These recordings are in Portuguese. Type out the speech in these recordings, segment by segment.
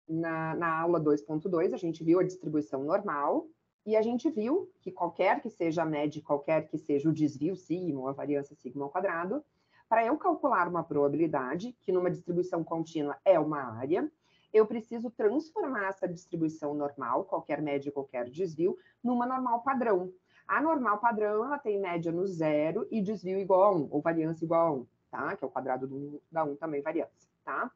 na aula 2.2, a gente viu a distribuição normal, e a gente viu que qualquer que seja a média, qualquer que seja o desvio sigma, ou a variância sigma ao quadrado, para eu calcular uma probabilidade, que numa distribuição contínua é uma área, eu preciso transformar essa distribuição normal, qualquer média, qualquer desvio, numa normal padrão. A normal padrão, ela tem média no zero e desvio igual a 1, ou variância igual a 1, tá? Que é o quadrado da 1 também variância, tá?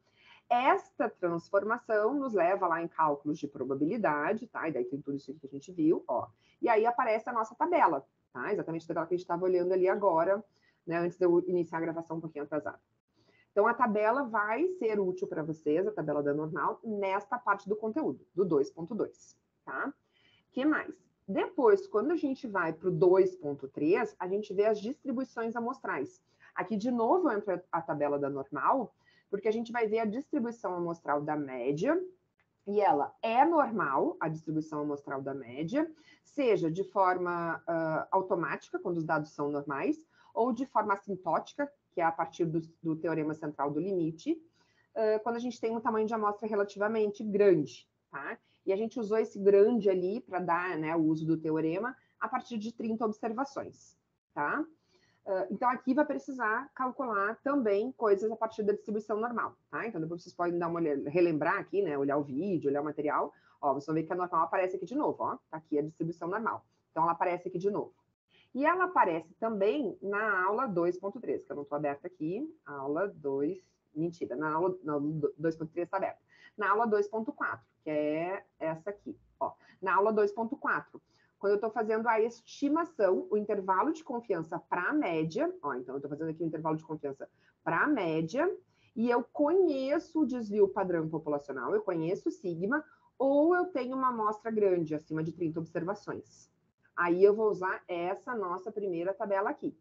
Esta transformação nos leva lá em cálculos de probabilidade, tá? E daí tem tudo isso que a gente viu, ó. E aí aparece a nossa tabela, tá? Exatamente a tabela que a gente estava olhando ali agora, né? Antes de eu iniciar a gravação um pouquinho atrasada. Então, a tabela vai ser útil para vocês, a tabela da normal, nesta parte do conteúdo, do 2.2, tá? O que mais? Depois, quando a gente vai para o 2.3, a gente vê as distribuições amostrais. Aqui, de novo, entra a tabela da normal, porque a gente vai ver a distribuição amostral da média, e ela é normal, a distribuição amostral da média, seja de forma automática, quando os dados são normais, ou de forma assintótica, que é a partir do teorema central do limite, quando a gente tem um tamanho de amostra relativamente grande, tá? E a gente usou esse grande ali para dar, né, o uso do teorema a partir de 30 observações, tá? Então, aqui vai precisar calcular também coisas a partir da distribuição normal, tá? Então, depois vocês podem dar uma olhada, relembrar aqui, né? Olhar o vídeo, olhar o material. Ó, vocês vão ver que a normal aparece aqui de novo, ó. Tá aqui a distribuição normal. Então, ela aparece aqui de novo. E ela aparece também na aula 2.3, que eu não estou aberta aqui. Aula 2, mentira, na aula 2.3 está aberta. Na aula 2.4, que é essa aqui, ó. Na aula 2.4, quando eu estou fazendo a estimação, o intervalo de confiança para a média, ó, então eu estou fazendo aqui o intervalo de confiança para a média, e eu conheço o desvio padrão populacional, eu conheço o sigma, ou eu tenho uma amostra grande, acima de 30 observações. Aí eu vou usar essa nossa primeira tabela aqui.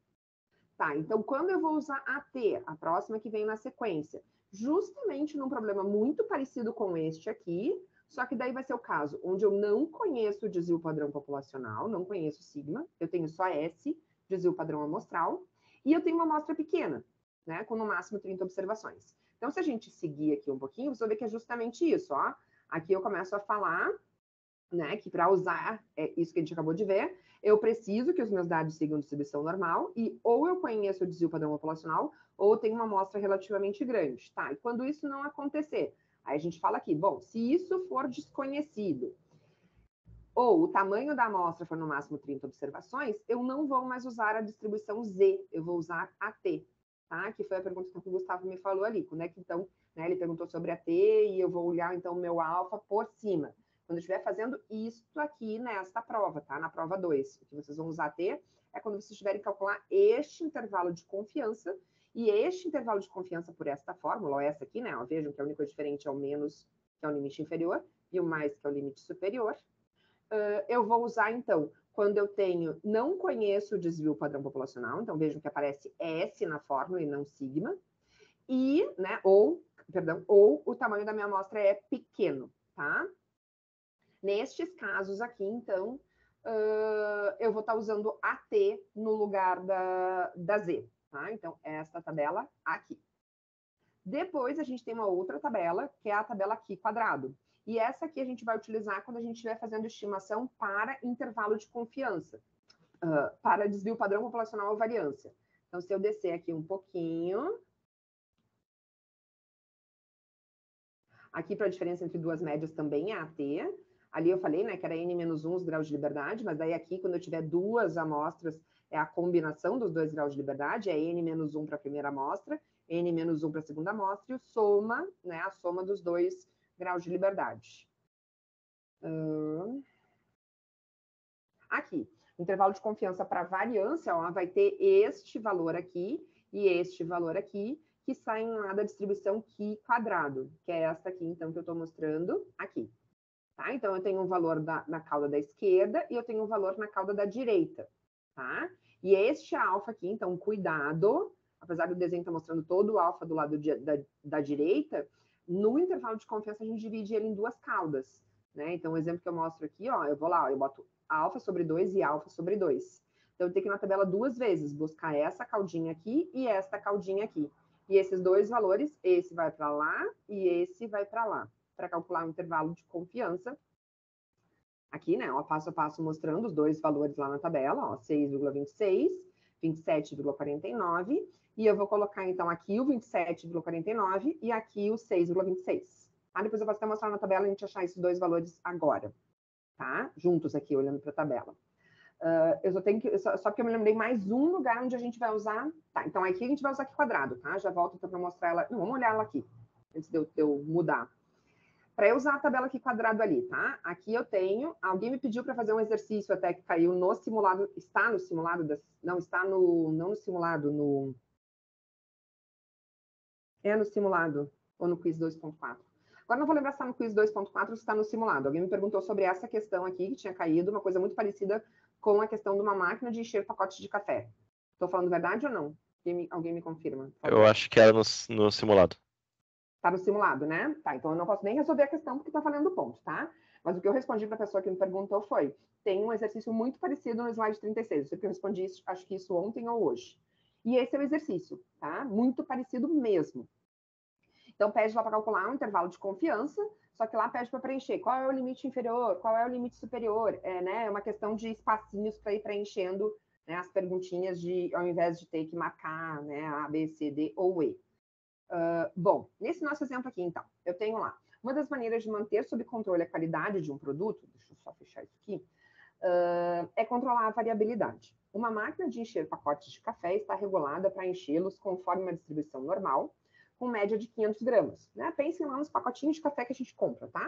Tá, então quando eu vou usar a T, a próxima que vem na sequência, justamente num problema muito parecido com este aqui, só que daí vai ser o caso onde eu não conheço o desvio padrão populacional, não conheço sigma, eu tenho só S, desvio padrão amostral, e eu tenho uma amostra pequena, né, com no máximo 30 observações. Então, se a gente seguir aqui um pouquinho, você vai ver que é justamente isso, ó. Aqui eu começo a falar, né, que para usar isso que a gente acabou de ver, eu preciso que os meus dados sigam distribuição normal, e ou eu conheço o desvio padrão populacional, ou eu tenho uma amostra relativamente grande, tá? E quando isso não acontecer, aí a gente fala aqui, bom, se isso for desconhecido, ou o tamanho da amostra for no máximo 30 observações, eu não vou mais usar a distribuição Z, eu vou usar a T, tá? Que foi a pergunta que o Gustavo me falou ali, quando é que então, né, ele perguntou sobre a T, e eu vou olhar então o meu alfa por cima. Quando eu estiver fazendo isto aqui nesta prova, tá? Na prova 2, o que vocês vão usar T é quando vocês tiverem que calcular este intervalo de confiança, e este intervalo de confiança por esta fórmula, ou essa aqui, né? Ó, vejam que a única diferente é o menos, que é o limite inferior, e o mais, que é o limite superior. Eu vou usar, então, quando eu tenho, não conheço o desvio padrão populacional, então vejam que aparece S na fórmula e não sigma, e, né, ou o tamanho da minha amostra é pequeno, tá? Nestes casos aqui, então, eu vou estar usando AT no lugar da Z, tá? Então, esta tabela aqui. Depois, a gente tem uma outra tabela, que é a tabela aqui quadrado. E essa aqui a gente vai utilizar quando a gente estiver fazendo estimação para intervalo de confiança, para desvio padrão populacional ou variância. Então, se eu descer aqui um pouquinho, aqui para a diferença entre duas médias também é AT. Ali eu falei, né, que era N-1 os graus de liberdade, mas daí aqui, quando eu tiver duas amostras, é a combinação dos 2 graus de liberdade, é N-1 para a primeira amostra, N-1 para a segunda amostra, e o soma, né, a soma dos 2 graus de liberdade. Aqui, intervalo de confiança para variância, ó, vai ter este valor aqui e este valor aqui, que saem lá da distribuição Chi quadrado, que é essa aqui, então, que eu estou mostrando aqui. Tá? Então, eu tenho um valor na cauda da esquerda e eu tenho um valor na cauda da direita, tá? E este alfa aqui, então, cuidado, apesar do desenho estar mostrando todo o alfa do lado da direita, no intervalo de confiança a gente divide ele em duas caudas, né? Então, o exemplo que eu mostro aqui, ó, eu vou lá, ó, eu boto alfa sobre 2 e alfa sobre 2. Então, eu tenho que ir na tabela duas vezes, buscar essa caudinha aqui e esta caudinha aqui. E esses dois valores, esse vai para lá e esse vai para lá. para calcular o intervalo de confiança. Aqui, né, ó, passo a passo mostrando os dois valores lá na tabela, ó, 6,26, 27,49, e eu vou colocar, então, aqui o 27,49 e aqui o 6,26. Tá? Depois eu posso até mostrar na tabela e a gente achar esses dois valores agora, tá? Juntos aqui, olhando para a tabela. Eu só tenho que, só porque eu me lembrei mais um lugar onde a gente vai usar. Tá, então aqui a gente vai usar aqui quadrado, tá? Já volto então para mostrar ela. Não, vamos olhar ela aqui, antes de eu mudar. Para eu usar a tabela aqui quadrado ali, tá? Aqui eu tenho. Alguém me pediu para fazer um exercício até que caiu no simulado. Está no simulado? Não, está no. Não no simulado, no. É no simulado, ou no quiz 2.4. Agora não vou lembrar se está no quiz 2.4 ou se está no simulado. Alguém me perguntou sobre essa questão aqui, que tinha caído, uma coisa muito parecida com a questão de uma máquina de encher pacotes de café. Estou falando verdade ou não? Alguém me confirma? Eu acho que era no simulado. Está no simulado, né? Tá, então eu não posso nem resolver a questão porque está falando ponto, tá? Mas o que eu respondi para a pessoa que me perguntou foi: tem um exercício muito parecido no slide 36. Eu sei que eu respondi isso, acho que isso ontem ou hoje. E esse é o exercício, tá? Muito parecido mesmo. Então, pede lá para calcular um intervalo de confiança, só que lá pede para preencher qual é o limite inferior, qual é o limite superior. É uma questão de espacinhos para ir preenchendo, né, as perguntinhas, ao invés de ter que marcar, né, A, B, C, D ou E. Bom, nesse nosso exemplo aqui, então, eu tenho lá. Uma das maneiras de manter sob controle a qualidade de um produto, deixa eu só fechar isso aqui, é controlar a variabilidade. Uma máquina de encher pacotes de café está regulada para enchê-los conforme uma distribuição normal, com média de 500 gramas. Né? Pensem lá nos pacotinhos de café que a gente compra, tá?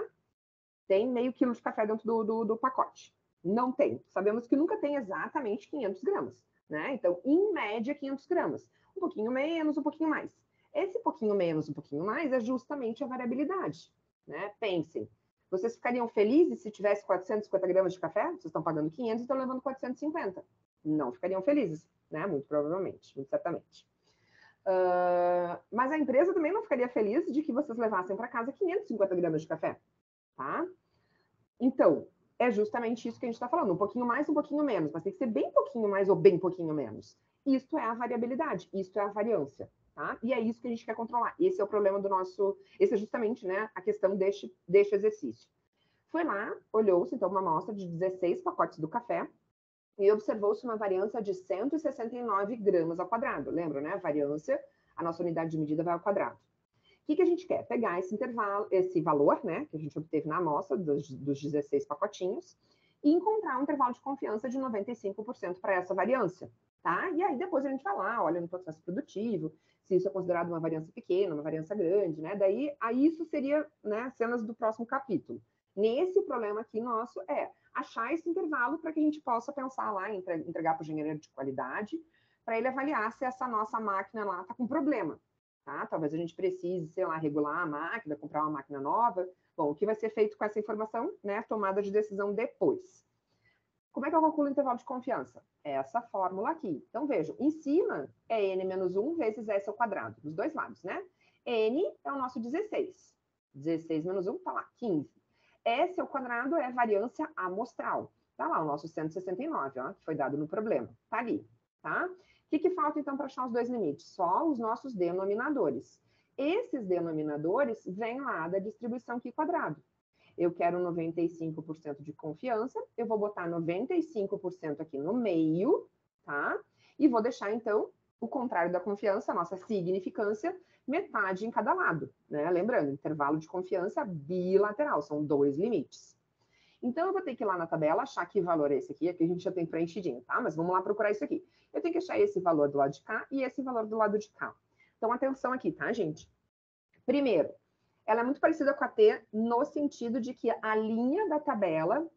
Tem meio quilo de café dentro do pacote. Não tem. Sabemos que nunca tem exatamente 500 gramas. Né? Então, em média, 500 gramas. Um pouquinho menos, um pouquinho mais. Esse pouquinho menos, um pouquinho mais é justamente a variabilidade. Né? Pensem. Vocês ficariam felizes se tivesse 450 gramas de café? Vocês estão pagando 500 e estão levando 450. Não ficariam felizes, né? Muito provavelmente, muito certamente. Mas a empresa também não ficaria feliz de que vocês levassem para casa 550 gramas de café, tá? Então, é justamente isso que a gente está falando, um pouquinho mais, um pouquinho menos, mas tem que ser bem pouquinho mais ou bem pouquinho menos. Isto é a variabilidade, isto é a variância, tá? E é isso que a gente quer controlar. Esse é o problema do nosso, esse é justamente, né, a questão deste exercício. Foi lá, olhou-se, então, uma amostra de 16 pacotes do café, e observou-se uma variância de 169 gramas ao quadrado. Lembra, né? A variância, a nossa unidade de medida vai ao quadrado. O que a gente quer? Pegar esse intervalo, esse valor, né, que a gente obteve na amostra dos 16 pacotinhos, e encontrar um intervalo de confiança de 95% para essa variância, tá? E aí depois a gente vai lá, olha no processo produtivo, se isso é considerado uma variância pequena, uma variância grande, né? Daí, aí isso seria, né, cenas do próximo capítulo. Nesse problema aqui nosso achar esse intervalo para que a gente possa pensar lá em entregar para o engenheiro de qualidade, para ele avaliar se essa nossa máquina lá está com problema. Tá? Talvez a gente precise, sei lá, regular a máquina, comprar uma máquina nova. Bom, o que vai ser feito com essa informação? Né? Tomada de decisão depois. Como é que eu calculo o intervalo de confiança? Essa fórmula aqui. Então, vejam, em cima é n menos 1 vezes s ao quadrado, dos dois lados, né? N é o nosso 16. 16 menos 1, tá lá, 15. S ao quadrado é variância amostral. Tá lá o nosso 169, ó, que foi dado no problema. Tá ali, tá? O que falta, então, para achar os dois limites? Só os nossos denominadores. Esses denominadores vêm lá da distribuição aqui quadrado. Eu quero 95% de confiança, eu vou botar 95% aqui no meio, tá? E vou deixar, então, o contrário da confiança, a nossa significância, metade em cada lado, né? Lembrando, intervalo de confiança bilateral, são dois limites. Então, eu vou ter que ir lá na tabela, achar que valor é esse aqui a gente já tem preenchidinho, tá? Mas vamos lá procurar isso aqui. Eu tenho que achar esse valor do lado de cá e esse valor do lado de cá. Então, atenção aqui, tá, gente? Primeiro, ela é muito parecida com a T no sentido de que a linha da tabela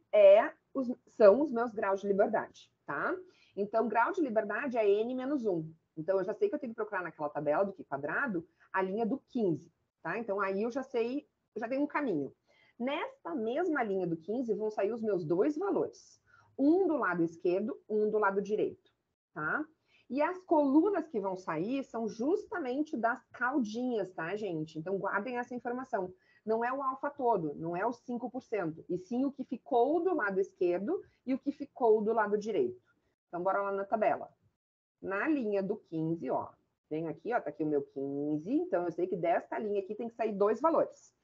são os meus graus de liberdade, tá? Então, grau de liberdade é N menos 1. Então, eu já sei que eu tenho que procurar naquela tabela do Q quadrado a linha do 15, tá? Então, aí eu já sei, eu já tenho um caminho. Nesta mesma linha do 15 vão sair os meus dois valores. Um do lado esquerdo, um do lado direito, tá? E as colunas que vão sair são justamente das caudinhas, tá, gente? Então, guardem essa informação. Não é o alfa todo, não é os 5%, e sim o que ficou do lado esquerdo e o que ficou do lado direito. Então, bora lá na tabela. Na linha do 15, ó, vem aqui, ó, tá aqui o meu 15, então eu sei que desta linha aqui tem que sair dois valores.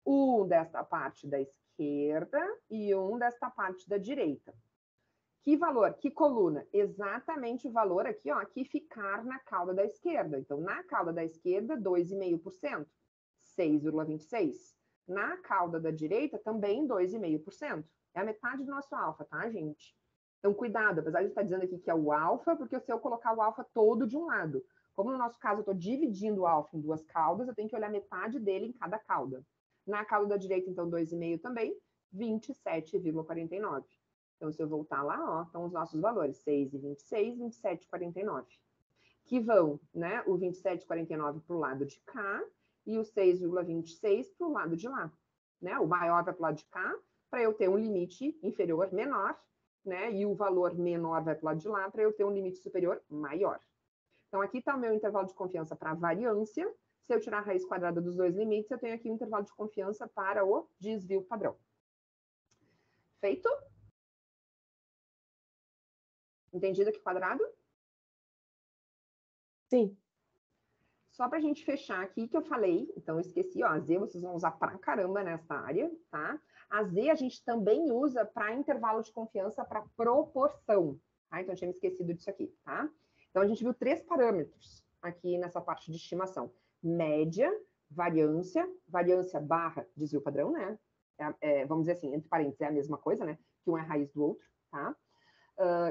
um desta parte da esquerda e um desta parte da direita. Que valor? Que coluna? Exatamente o valor aqui, ó, que ficar na cauda da esquerda. Então, na cauda da esquerda, 2,5%, 6,26%. Na cauda da direita, também 2,5%. É a metade do nosso alfa, tá, gente? Então, cuidado, apesar de estar dizendo aqui que é o alfa, porque se eu colocar o alfa todo de um lado, como no nosso caso eu estou dividindo o alfa em duas caudas, eu tenho que olhar metade dele em cada cauda. Na cauda da direita, então, 2,5 também, 27,49. Então, se eu voltar lá, ó, estão os nossos valores, 6,26, 27,49. Que vão, né, o 27,49 para o lado de cá e o 6,26 para o lado de lá. Né? O maior vai para o lado de cá, para eu ter um limite inferior menor, né? E o valor menor vai para o lado de lá, para eu ter um limite superior maior. Então, aqui está o meu intervalo de confiança para a variância. Se eu tirar a raiz quadrada dos dois limites, eu tenho aqui um intervalo de confiança para o desvio padrão. Feito? Entendido aqui quadrado? Sim. Só para a gente fechar aqui que eu falei, então eu esqueci, ó, a Z vocês vão usar pra caramba nessa área, tá? A Z a gente também usa para intervalo de confiança para proporção, tá? Então eu tinha me esquecido disso aqui, tá? Então a gente viu 3 parâmetros aqui nessa parte de estimação: média, variância barra desvio padrão, né? Vamos dizer assim, entre parênteses, é a mesma coisa, né? Que um é a raiz do outro, tá?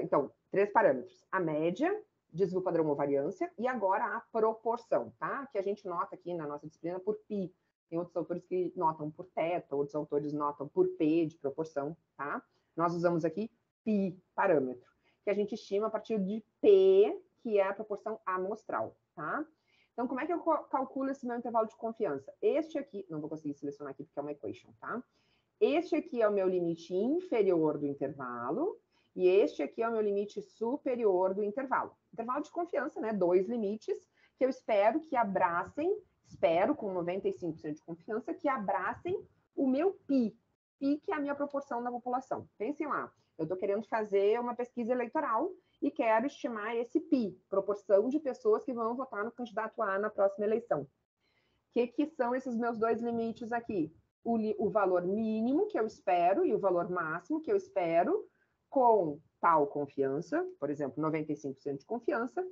Então, 3 parâmetros: a média, desvio padrão ou variância, e agora a proporção, tá? Que a gente nota aqui na nossa disciplina por π. Tem outros autores que notam por θ, outros autores notam por p de proporção, tá? Nós usamos aqui π parâmetro, que a gente estima a partir de p, que é a proporção amostral, tá? Então, como é que eu calculo esse meu intervalo de confiança? Este aqui, não vou conseguir selecionar aqui porque é uma equation, tá? Este aqui é o meu limite inferior do intervalo, e este aqui é o meu limite superior do intervalo. Intervalo de confiança, né? 2 limites que eu espero que abracem, espero com 95% de confiança, que abracem o meu π. π, que é a minha proporção da população. Pensem lá, eu estou querendo fazer uma pesquisa eleitoral e quero estimar esse π, proporção de pessoas que vão votar no candidato A na próxima eleição. O que são esses meus 2 limites aqui? O valor mínimo que eu espero e o valor máximo que eu espero, com tal confiança, por exemplo, 95% de confiança,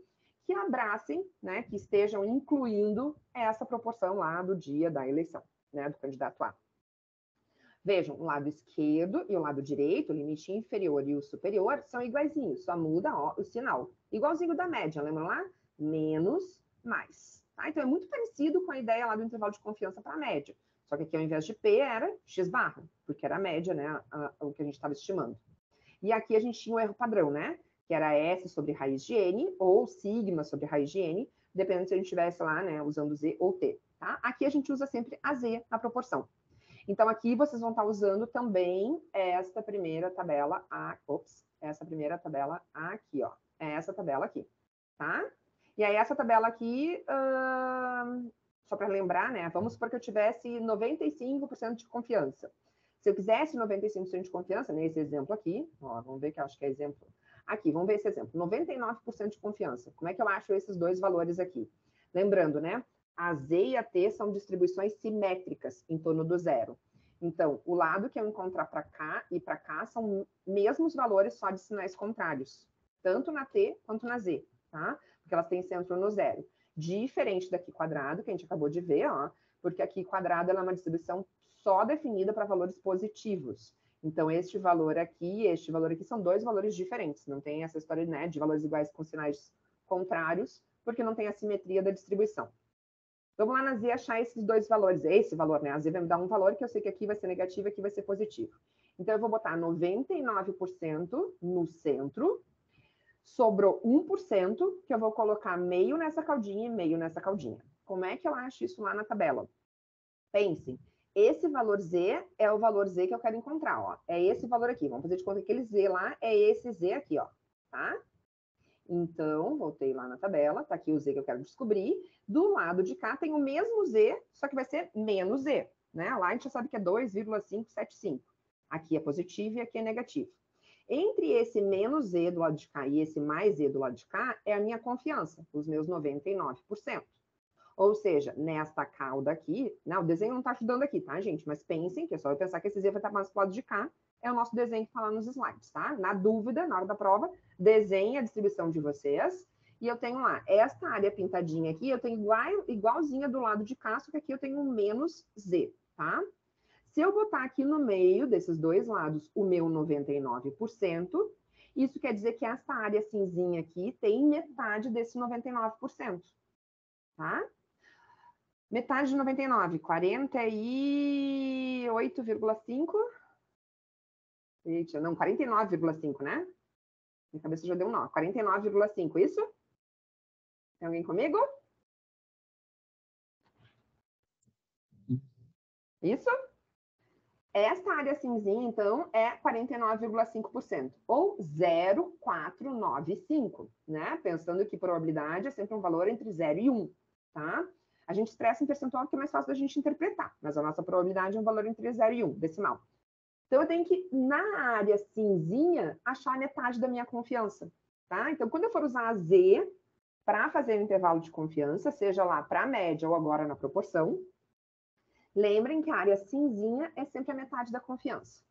que abracem, né, que estejam incluindo essa proporção lá do dia da eleição, né, do candidato A. Vejam, o lado esquerdo e o lado direito, o limite inferior e o superior, são iguaizinhos, só muda ó, o sinal. Igualzinho da média, lembra lá? Menos, mais. Tá? Então, é muito parecido com a ideia lá do intervalo de confiança para a média. Só que aqui, ao invés de P, era X barra, porque era a média, né, o que a gente estava estimando. E aqui a gente tinha um erro padrão, né? Que era S sobre raiz de N, ou sigma sobre raiz de N, dependendo se a gente estivesse lá, né, usando Z ou T, tá? Aqui a gente usa sempre a Z na proporção. Então, aqui vocês vão estar usando também esta primeira tabela, essa primeira tabela aqui, ó. Essa tabela aqui, tá? E aí, essa tabela aqui, só para lembrar, né? Vamos supor que eu tivesse 95% de confiança. Se eu quisesse 95% de confiança, nesse exemplo aqui, ó, vamos ver que eu acho que é exemplo. Aqui, vamos ver esse exemplo. 99% de confiança. Como é que eu acho esses dois valores aqui? Lembrando, né? A Z e a T são distribuições simétricas em torno do zero. Então, o lado que eu encontrar para cá e para cá são mesmos valores, só de sinais contrários. Tanto na T quanto na Z, tá? Porque elas têm centro no zero. Diferente daqui quadrado, que a gente acabou de ver, ó. Porque aqui quadrado ela é uma distribuição só definida para valores positivos. Então, este valor aqui e este valor aqui são 2 valores diferentes. Não tem essa história, né, de valores iguais com sinais contrários, porque não tem a simetria da distribuição. Vamos lá na Z achar esses 2 valores. Esse valor, né? A Z vai me dar um valor que eu sei que aqui vai ser negativo e aqui vai ser positivo. Então, eu vou botar 99% no centro. Sobrou 1%, que eu vou colocar meio nessa caudinha e meio nessa caudinha. Como é que eu acho isso lá na tabela? Pensem. Esse valor Z é o valor Z que eu quero encontrar, ó. É esse valor aqui. Vamos fazer de conta que aquele Z lá é esse Z aqui, ó. Tá? Então, voltei lá na tabela. Tá aqui o Z que eu quero descobrir. Do lado de cá tem o mesmo Z, só que vai ser menos Z. Né? Lá a gente já sabe que é 2,575. Aqui é positivo e aqui é negativo. Entre esse menos Z do lado de cá e esse mais Z do lado de cá, é a minha confiança, os meus 99%. Ou seja, nesta cauda aqui, o desenho não está ajudando aqui, tá, gente? Mas pensem que é só eu pensar que esse Z vai estar mais pro lado de cá, é o nosso desenho que está lá nos slides, tá? Na dúvida, na hora da prova, desenhe a distribuição de vocês. E eu tenho lá, esta área pintadinha aqui, eu tenho igualzinha do lado de cá, só que aqui eu tenho um menos Z, tá? Se eu botar aqui no meio desses dois lados o meu 99%, isso quer dizer que essa área cinzinha aqui tem metade desse 99%, tá? Metade de 99, 48,5. Eita, não, 49,5, né? Minha cabeça já deu um nó. 49,5, isso? Tem alguém comigo? Isso? Esta área cinzinha, então, é 49,5%, ou 0,495, né? Pensando que probabilidade é sempre um valor entre 0 e 1, tá? A gente expressa em percentual que é mais fácil da gente interpretar, mas a nossa probabilidade é um valor entre 0 e 1, decimal. Então, eu tenho que, na área cinzinha, achar a metade da minha confiança, tá? Então, quando eu for usar a Z para fazer o intervalo de confiança, seja lá para a média ou agora na proporção, lembrem que a área cinzinha é sempre a metade da confiança.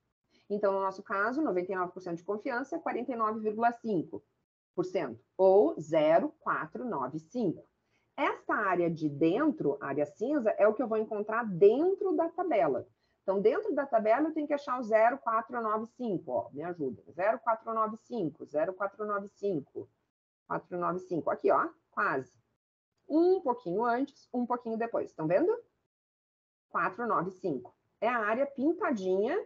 Então, no nosso caso, 99% de confiança é 49,5%, ou 0,495. Esta área de dentro, a área cinza, é o que eu vou encontrar dentro da tabela. Então, dentro da tabela, eu tenho que achar o 0,495. Ó, me ajuda. 0,495, 0,495, 495. Aqui, ó, quase. Um pouquinho antes, um pouquinho depois. Estão vendo? 495. É a área pintadinha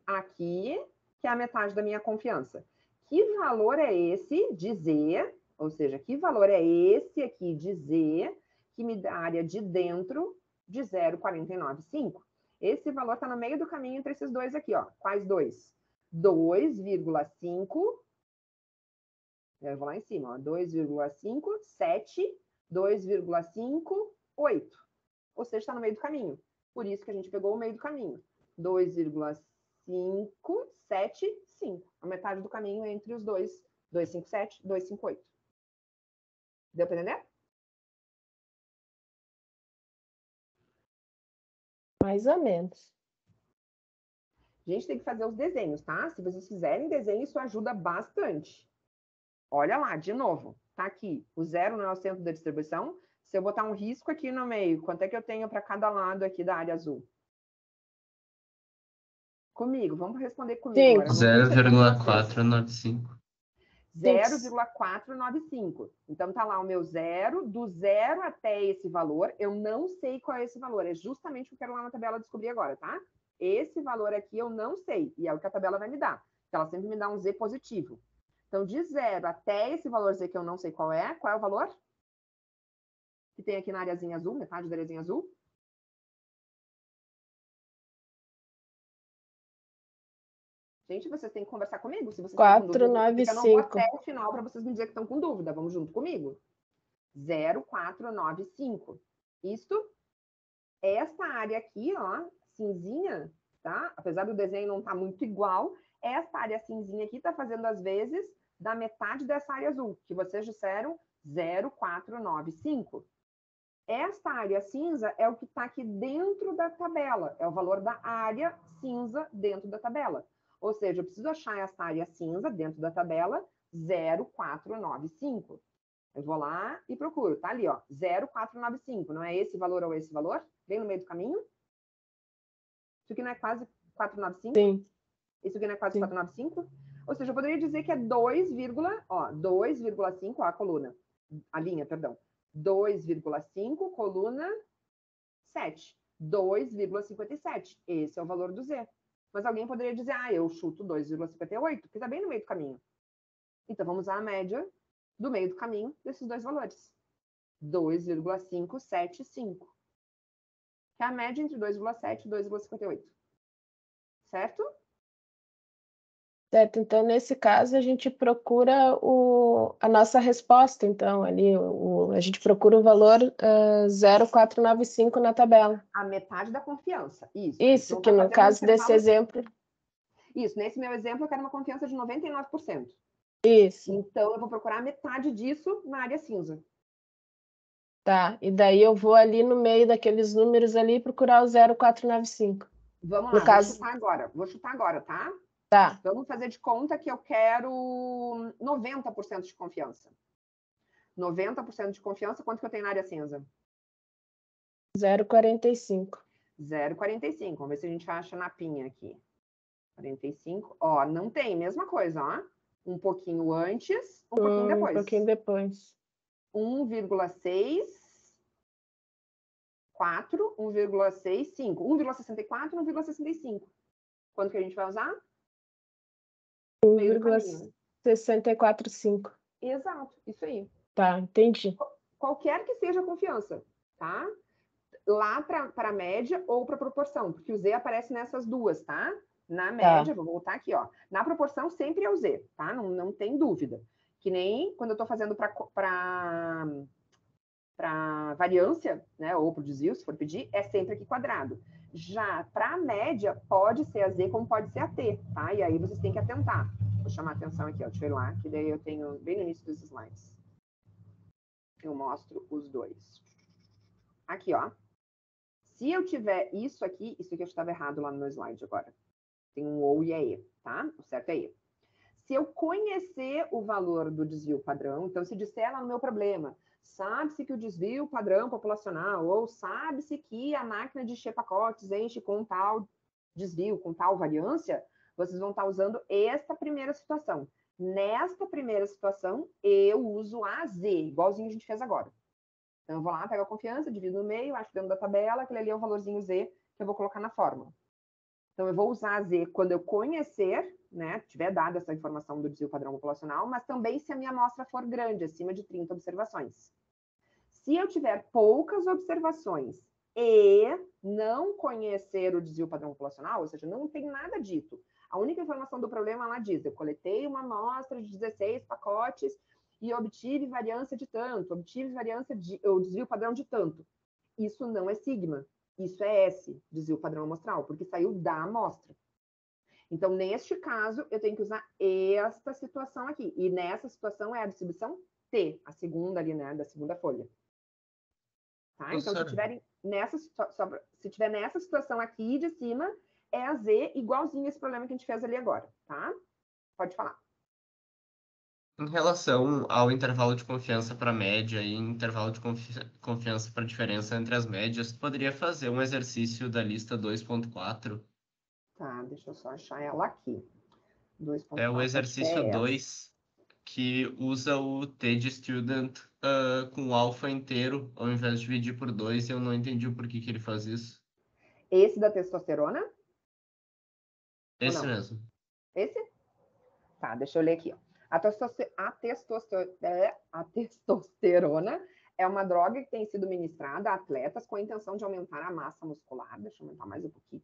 aqui, que é a metade da minha confiança. Que valor é esse de Z? Ou seja, que valor é esse aqui de Z que me dá a área de dentro de 0,495? Esse valor está no meio do caminho entre esses dois aqui, ó. Quais dois? 2,5. Eu vou lá em cima, ó. 2,5, 7, 2,5, 8. Ou seja, está no meio do caminho. Por isso que a gente pegou o meio do caminho. 2,5, 7, 5. A metade do caminho entre os dois. 257, 258. Deu para entender? Mais ou menos. A gente tem que fazer os desenhos, tá? Se vocês fizerem desenho, isso ajuda bastante. Olha lá, de novo. Tá aqui. O zero não é o centro da distribuição. Se eu botar um risco aqui no meio, quanto é que eu tenho para cada lado aqui da área azul? Comigo, vamos responder comigo agora. 0,495. 0,495. Então, tá lá o meu zero, do zero até esse valor, eu não sei qual é esse valor, é justamente o que eu quero lá na tabela descobrir agora, tá? Esse valor aqui eu não sei, e é o que a tabela vai me dar, porque ela sempre me dá um Z positivo. Então, de zero até esse valor Z que eu não sei qual é o valor? Que tem aqui na areazinha azul, metade da areazinha azul. Gente, vocês têm que conversar comigo. Se vocês estão com dúvida, eu não vou até o final para vocês me dizer que estão com dúvida. Vamos junto comigo. 0,495. Isto, esta área aqui, ó, cinzinha, tá? Apesar do desenho não estar muito igual, esta área cinzinha aqui está fazendo as vezes da metade dessa área azul, que vocês disseram 0,495. Esta área cinza é o que está aqui dentro da tabela, é o valor da área cinza dentro da tabela. Ou seja, eu preciso achar essa área cinza dentro da tabela 0,495. Eu vou lá e procuro, tá ali, ó, 0,495. Não é esse valor ou esse valor? Bem no meio do caminho? Isso aqui não é quase 495? Sim. Isso aqui não é quase 495? Ou seja, eu poderia dizer que é 2,5, ó, a coluna, a linha, perdão. 2,5, coluna 7. 2,57. Esse é o valor do Z. Mas alguém poderia dizer, eu chuto 2,58, que está bem no meio do caminho. Então, vamos usar a média do meio do caminho desses dois valores. 2,575. Que é a média entre 2,7 e 2,58. Certo? Certo, então nesse caso a gente procura a nossa resposta, então ali a gente procura o valor 0,495 na tabela. A metade da confiança, isso. Isso, que no caso desse exemplo... Isso, nesse meu exemplo eu quero uma confiança de 99%. Isso. Então eu vou procurar a metade disso na área cinza. Tá, e daí eu vou ali no meio daqueles números ali procurar o 0495. Vamos No lá, caso- vou chutar agora. Vou chutar agora, tá? Tá, Vamos fazer de conta que eu quero 90% de confiança. 90% de confiança, quanto que eu tenho na área cinza? 0,45. 0,45. Vamos ver se a gente acha na pinha aqui. 45. Ó, não tem, mesma coisa, ó. Um pouquinho antes, um pouquinho depois. Um pouquinho depois. 1,6, 4, 1,6, 5. 1,64, 1,65. Quanto que a gente vai usar? Meio do caminho. 1,645. Exato, isso aí. Tá, entendi. Qualquer que seja a confiança, tá? Lá para a média ou para a proporção, porque o Z aparece nessas duas, tá? Na média, vou voltar aqui, ó. Na proporção sempre é o Z, tá? Não tem dúvida. Que nem quando eu estou fazendo para variância, né? Ou para o desvio, se for pedir, é sempre aqui quadrado. Já para a média, pode ser a Z como pode ser a T, tá? E aí vocês têm que atentar. Vou chamar a atenção aqui, ó. Deixa eu ir lá, que daí eu tenho bem no início dos slides. Eu mostro os dois. Aqui, ó. Se eu tiver isso aqui eu estava errado lá no meu slide agora. Tem um ou e é E, tá? O certo é E. Se eu conhecer o valor do desvio padrão, então se disser lá no meu problema, sabe-se que o desvio padrão populacional, ou sabe-se que a máquina de encher pacotes enche com tal desvio, com tal variância, vocês vão estar usando esta primeira situação. Nesta primeira situação, eu uso a Z, igualzinho a gente fez agora. Então, eu vou lá, pego a confiança, divido no meio, acho dentro da tabela, aquele ali é o valorzinho Z que eu vou colocar na fórmula. Então, eu vou usar a Z quando eu conhecer, né, tiver dado essa informação do desvio padrão populacional, mas também se a minha amostra for grande, acima de 30 observações. Se eu tiver poucas observações e não conhecer o desvio padrão populacional, ou seja, não tem nada dito, a única informação do problema ela diz, eu coletei uma amostra de 16 pacotes e obtive variância de tanto, obtive variância de, ou desvio padrão de tanto. Isso não é sigma, isso é S, desvio padrão amostral, porque saiu da amostra. Então, neste caso, eu tenho que usar esta situação aqui. E nessa situação é a distribuição T, a segunda ali, né, da segunda folha. Tá? Então, se tiver nessa situação aqui de cima, é a Z igualzinho esse problema que a gente fez ali agora, tá? Pode falar. Em relação ao intervalo de confiança para média e intervalo de confiança para diferença entre as médias, tu poderia fazer um exercício da lista 2.4? Tá, deixa eu só achar ela aqui. 2.4, É o exercício é 2, que usa o T de student com alfa inteiro, ao invés de dividir por 2, e eu não entendi o porquê que ele faz isso. Esse da testosterona? Esse não? mesmo. Esse? Tá, deixa eu ler aqui. Ó. A testosterona é uma droga que tem sido ministrada a atletas com a intenção de aumentar a massa muscular. Deixa eu aumentar mais um pouquinho.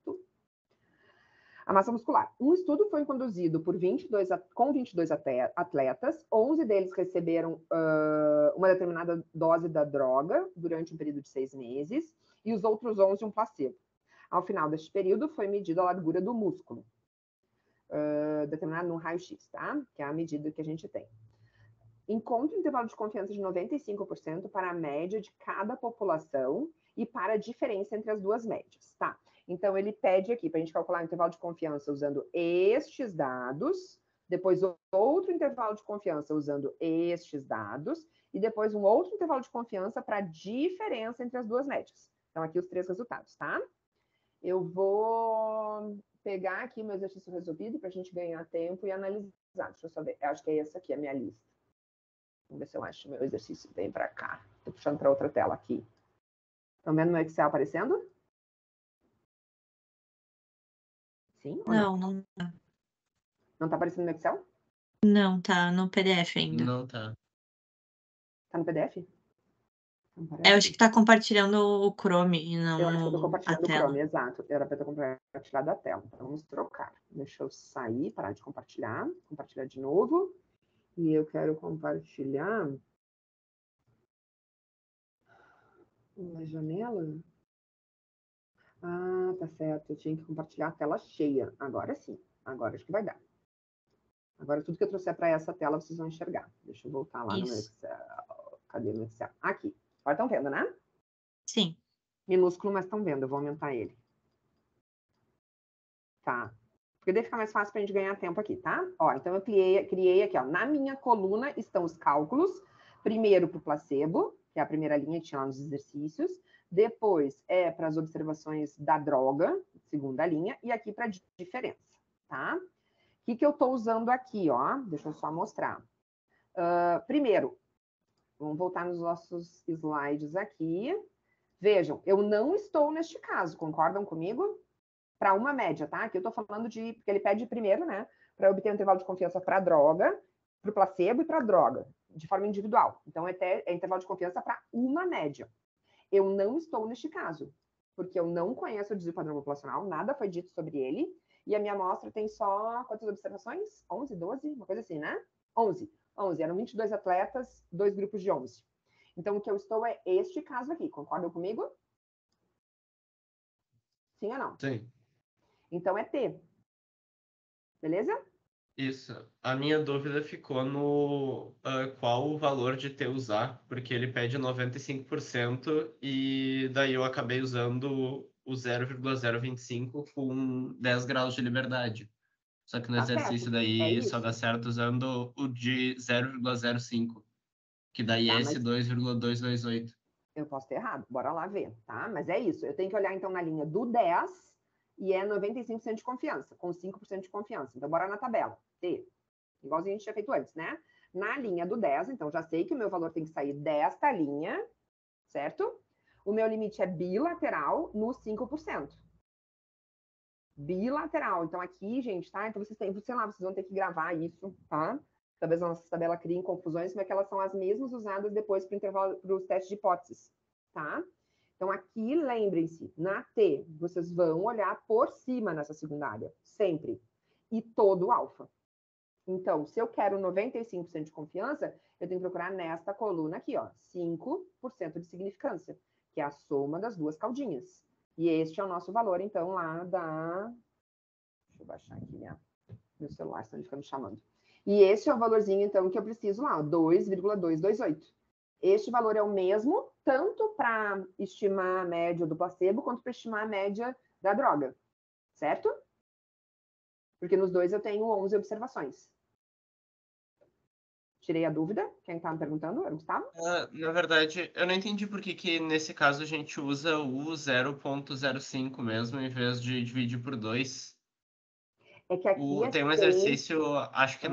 A massa muscular. Um estudo foi conduzido com 22 atletas, 11 deles receberam uma determinada dose da droga durante um período de 6 meses, e os outros 11 um placebo. Ao final deste período, foi medida a largura do músculo, determinado no raio-x, tá? Que é a medida que a gente tem. Encontra um intervalo de confiança de 95% para a média de cada população e para a diferença entre as duas médias, tá? Então, ele pede aqui para a gente calcular o intervalo de confiança usando estes dados, depois outro intervalo de confiança usando estes dados, e depois um outro intervalo de confiança para a diferença entre as duas médias. Então, aqui os 3 resultados, tá? Eu vou pegar aqui meu exercício resolvido para a gente ganhar tempo e analisar. Deixa eu só ver. Eu acho que é essa aqui, a minha lista. Vamos ver se eu acho meu exercício bem para cá. Estou puxando para outra tela aqui. Estão vendo meu Excel aparecendo? Sim ou não? Não tá. Não está aparecendo no Excel? Não, tá no PDF ainda. Não tá. Está no PDF? Eu acho que tá compartilhando o Chrome e não Eu acho que eu estou a compartilhando o tela. Chrome, exato. Era para eu ter compartilhado a tela. Então, vamos trocar. Deixa eu sair, parar de compartilhar. Compartilhar de novo. E eu quero compartilhar uma janela. Ah, tá certo. Eu tinha que compartilhar a tela cheia. Agora sim. Agora acho que vai dar. Agora tudo que eu trouxer para essa tela vocês vão enxergar. Deixa eu voltar lá no meu Isso. Excel. Cadê o meu Excel? Aqui. Agora estão vendo, né? Sim. Minúsculo, mas estão vendo. Eu vou aumentar ele. Tá. Porque daí fica mais fácil para a gente ganhar tempo aqui, tá? Ó, então eu criei aqui, ó. Na minha coluna estão os cálculos. Primeiro para o placebo, que é a primeira linha que tinha lá nos exercícios. Depois é para as observações da droga, segunda linha. E aqui para a diferença, tá? O que eu estou usando aqui, ó? Deixa eu só mostrar. Primeiro, vamos voltar nos nossos slides aqui. Vejam, eu não estou neste caso, concordam comigo? Para uma média, tá? Aqui eu estou falando de... Porque ele pede primeiro, né? Para obter um intervalo de confiança para a droga, para o placebo e para a droga, de forma individual. Então, é intervalo de confiança para uma média. Eu não estou neste caso, porque eu não conheço o desvio padrão populacional, nada foi dito sobre ele, e a minha amostra tem só quantas observações? 11, 12? Uma coisa assim, né? 11. Eram 22 atletas, 2 grupos de 11. Então, o que eu estou é este caso aqui. Concordam comigo? Sim ou não? Sim. Então, é T. Beleza? Isso. A minha dúvida ficou no qual o valor de T usar, porque ele pede 95% e daí eu acabei usando o 0,025 com 10 graus de liberdade. Só que no Tá exercício certo. É daí só isso. dá certo usando o de 0,05, que daí é Tá, esse mas 2,228. eu posso ter errado. Bora lá ver, tá? Mas é isso. Eu tenho que olhar, então, na linha do 10 e é 95% de confiança, com 5% de confiança. Então, bora na tabela. T. Igualzinho a gente tinha feito antes, né? Na linha do 10, então, já sei que o meu valor tem que sair desta linha, certo? O meu limite é bilateral no 5%. Bilateral. Então, aqui, gente, tá? Então, vocês têm, sei lá, vocês vão ter que gravar isso, tá? Talvez a nossa tabela crie confusões, mas que elas são as mesmas usadas depois para os testes de hipóteses, tá? Então, aqui, lembrem-se, na T, vocês vão olhar por cima nessa secundária, sempre. E todo o alfa. Então, se eu quero 95% de confiança, eu tenho que procurar nesta coluna aqui, ó, 5% de significância, que é a soma das duas caudinhas. E este é o nosso valor, então, lá da... Deixa eu baixar aqui meu celular, senão ele fica me chamando. E esse é o valorzinho, então, que eu preciso lá, 2,228. Este valor é o mesmo, tanto para estimar a média do placebo, quanto para estimar a média da droga, certo? Porque nos dois eu tenho 11 observações. Tirei a dúvida? Quem estava me perguntando? Era o Gustavo? Na verdade, eu não entendi por que nesse caso a gente usa o 0,05 mesmo, em vez de dividir por 2. É que aqui é Tem um exercício, acho que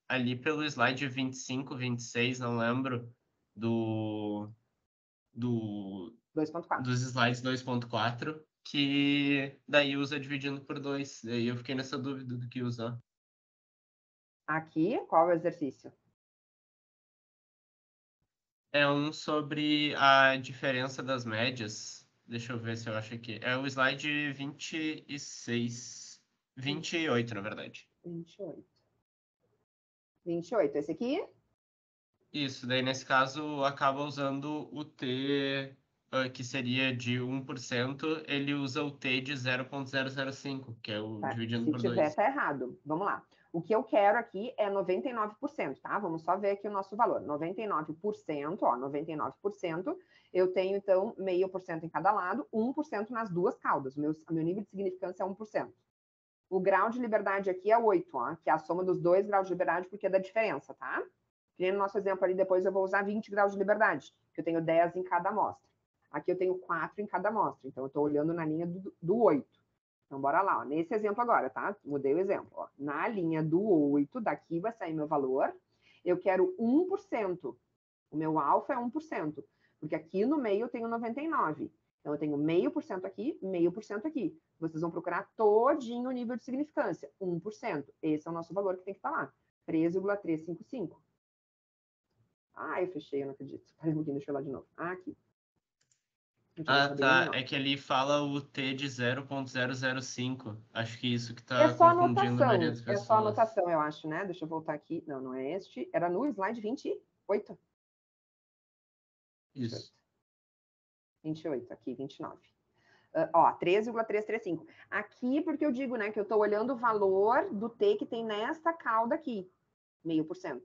ali pelo slide 25, 26, não lembro, dos 2,4. slides 2.4, que daí usa dividindo por 2. Daí eu fiquei nessa dúvida do que usar. Aqui, qual é o exercício? É um sobre a diferença das médias. Deixa eu ver se eu acho aqui. É o slide 26. 28, na verdade. 28. 28, esse aqui? Isso, daí nesse caso acaba usando o T, que seria de 1%, ele usa o T de 0,005, que é o Tá. dividindo Se por tiver, 2. tá errado. Vamos lá. O que eu quero aqui é 99%, tá? Vamos só ver aqui o nosso valor. 99%, ó, 99%. Eu tenho, então, 0,5% em cada lado, 1% nas duas caudas. O meu nível de significância é 1%. O grau de liberdade aqui é 8, ó, que é a soma dos 2 graus de liberdade, porque é da diferença, tá? E no nosso exemplo ali, depois eu vou usar 20 graus de liberdade, que eu tenho 10 em cada amostra. Aqui eu tenho 4 em cada amostra, então eu estou olhando na linha do 8. Então, bora lá, ó. Nesse exemplo agora, tá? Mudei o exemplo. Ó. Na linha do 8, daqui vai sair meu valor. Eu quero 1%. O meu alfa é 1%, porque aqui no meio eu tenho 99%. Então, eu tenho 0,5% aqui, 0,5% aqui. Vocês vão procurar todinho o nível de significância, 1%. Esse é o nosso valor que tem que estar lá, 3,355. Ah, eu fechei, eu não acredito. Peraí um pouquinho, deixa eu ir lá de novo. Ah, aqui. Tá. É que ali fala o T de 0,005. Acho que isso que É tá só confundindo a maioria anotação. das É só pessoas. anotação, eu acho, né? Deixa eu voltar aqui. Não, não é este. Era no slide 28. Isso. 28, aqui, 29. Ó, 13,335. Aqui, porque eu digo, né, que eu estou olhando o valor do T que tem nesta cauda aqui, 0,5%.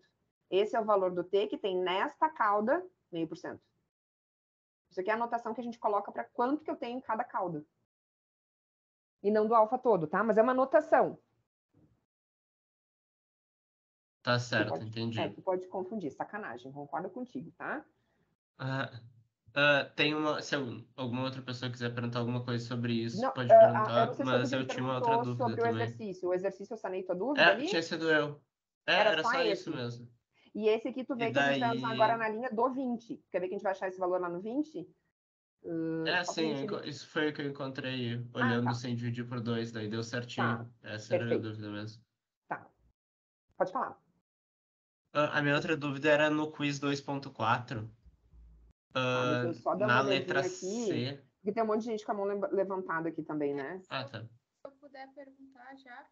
Esse é o valor do T que tem nesta cauda, 0,5%. Isso aqui é a anotação que a gente coloca para quanto que eu tenho em cada cauda. E não do alfa todo, tá? Mas é uma anotação. Tá certo, pode, entendi. que pode confundir, sacanagem, concordo contigo, tá? Tem se alguma outra pessoa quiser perguntar alguma coisa sobre isso, Não, pode eu perguntar, não sei se mas o eu Rodrigo tinha uma outra perguntou dúvida sobre o também. exercício. O exercício eu sanei tua dúvida ali? Tinha sido eu. Era Era só só esse. isso mesmo. E esse aqui tu vê E que a gente vai usar agora daí... na linha do 20. Quer ver que a gente vai achar esse valor lá no 20? Só Sim, preencher. isso foi o que eu encontrei olhando tá. sem dividir por 2, daí deu certinho. Tá, Essa era a perfeito. dúvida mesmo. Tá. Pode falar. A minha outra dúvida era no quiz 2.4, Deixa eu só dar uma na olhadinha letra aqui. C. Porque tem um monte de gente com a mão levantada aqui também, né? Tá. Se eu puder perguntar já.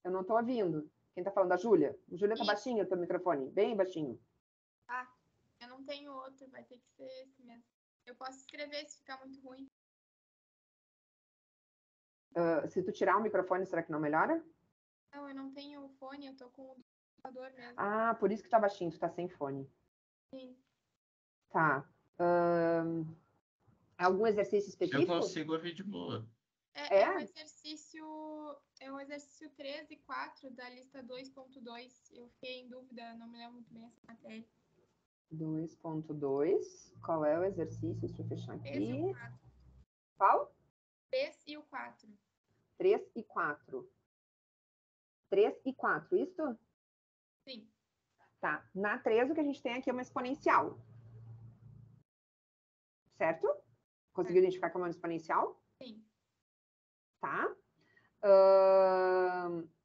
Eu não tô ouvindo. Quem tá falando? A Júlia? Júlia, tá Isso. baixinho o teu microfone. Bem baixinho. Eu não tenho outro, vai ter que ser esse mesmo. Eu posso escrever se ficar muito ruim. Se tu tirar o microfone, será que não melhora? Não, eu não tenho fone, eu tô com o computador mesmo. Por isso que tá baixinho, tu tá sem fone. Sim. Tá. Algum exercício específico? Eu consigo ouvir de boa. É o exercício 3 e 4 da lista 2.2. Eu fiquei em dúvida, não me lembro muito bem essa matéria. 2.2. Qual é o exercício? Deixa eu fechar aqui. 3 e o 4. Qual? 3 e o 4. 3 e 4. 3 e 4, isso? Sim. Tá. Na 3, o que a gente tem aqui é uma exponencial. Certo? Conseguiu identificar como é uma exponencial? Sim. Tá.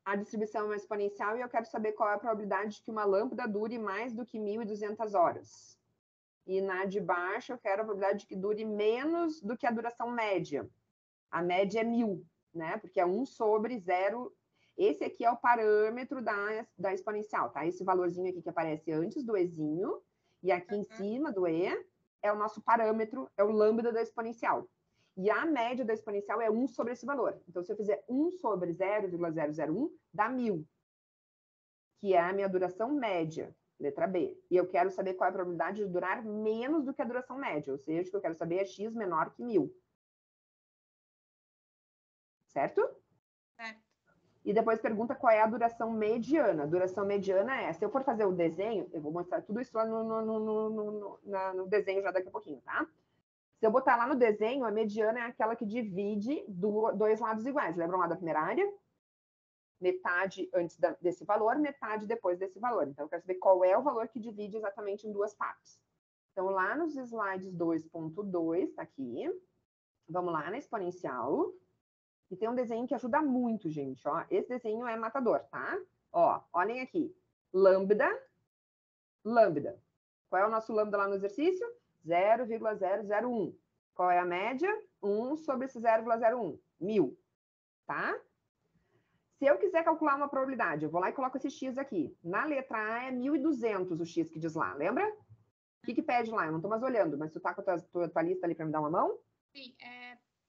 A distribuição é uma exponencial e eu quero saber qual é a probabilidade de que uma lâmpada dure mais do que 1.200 horas. E na de baixo, eu quero a probabilidade de que dure menos do que a duração média. A média é 1.000, né? Porque é 1 sobre 0. Esse aqui é o parâmetro da exponencial, tá? Esse valorzinho aqui que aparece antes do Ezinho, e aqui em cima do E, é o nosso parâmetro, é o lambda da exponencial. E a média da exponencial é 1 sobre esse valor. Então, se eu fizer 1 sobre 0,001, dá 1.000, que é a minha duração média, letra B. E eu quero saber qual é a probabilidade de durar menos do que a duração média, ou seja, o que eu quero saber é x menor que 1.000. Certo? Certo. E depois pergunta qual é a duração mediana. A duração mediana é, se eu for fazer o desenho, eu vou mostrar tudo isso lá no desenho já daqui a pouquinho, tá? Se eu botar lá no desenho, a mediana é aquela que divide dois lados iguais. Lembram lá da primeira área? Metade antes desse valor, metade depois desse valor. Então, eu quero saber qual é o valor que divide exatamente em duas partes. Então, lá nos slides 2.2, tá aqui. Vamos lá na exponencial. E tem um desenho que ajuda muito, gente. Ó. Esse desenho é matador, tá? Ó, olhem aqui. Lambda. Qual é o nosso lambda lá no exercício? 0,001. Qual é a média? 1 sobre esse 0,01. 1.000. Tá? Se eu quiser calcular uma probabilidade, eu vou lá e coloco esse x aqui. Na letra A é 1.200 o x que diz lá, lembra? O que pede lá? Eu não estou mais olhando, mas tu tá com a tua lista ali para me dar uma mão? Sim,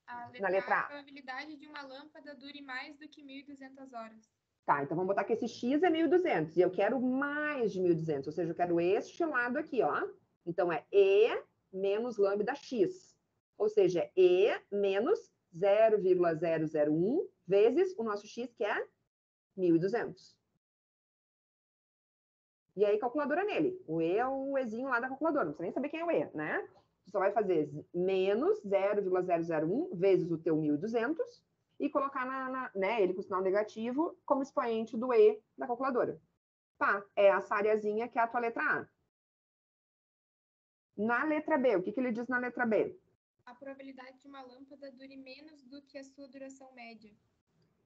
a Na letra A. A probabilidade de uma lâmpada dure mais do que 1.200 horas. Tá, então vamos botar que esse x é 1.200 e eu quero mais de 1.200, ou seja, eu quero este lado aqui, ó. Então é E menos lambda x, ou seja, é E menos 0,001 vezes o nosso x, que é 1.200. E aí, calculadora nele. O E é o Ezinho lá da calculadora, não precisa nem saber quem é o E, né? Tu só vai fazer menos 0,001 vezes o teu 1.200 e colocar né, ele com sinal negativo como expoente do E da calculadora. Tá, é essa areazinha que é a tua letra A. Na letra B, o que ele diz na letra B? A probabilidade de uma lâmpada dure menos do que a sua duração média.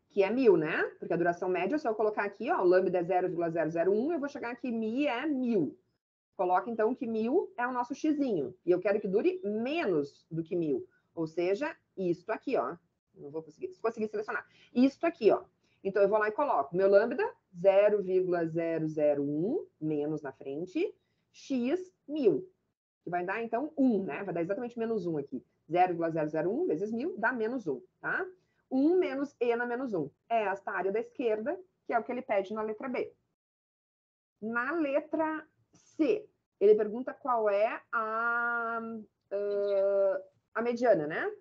Que é 1.000, né? Porque a duração média, se eu colocar aqui, ó, o lambda é 0,001, eu vou chegar aqui, mi é 1.000. Coloca, então, que 1.000 é o nosso xzinho. E eu quero que dure menos do que 1.000. Ou seja, isto aqui, ó. Não vou conseguir selecionar. Isto aqui, ó. Então, eu vou lá e coloco meu lambda, 0,001, menos na frente, x 1.000. Que vai dar, então, 1, né? Vai dar exatamente menos 1 aqui. 0,001 vezes 1.000 dá menos 1, tá? 1 menos E na menos 1. É esta área da esquerda, que é o que ele pede na letra B. Na letra C, ele pergunta qual é A mediana, né?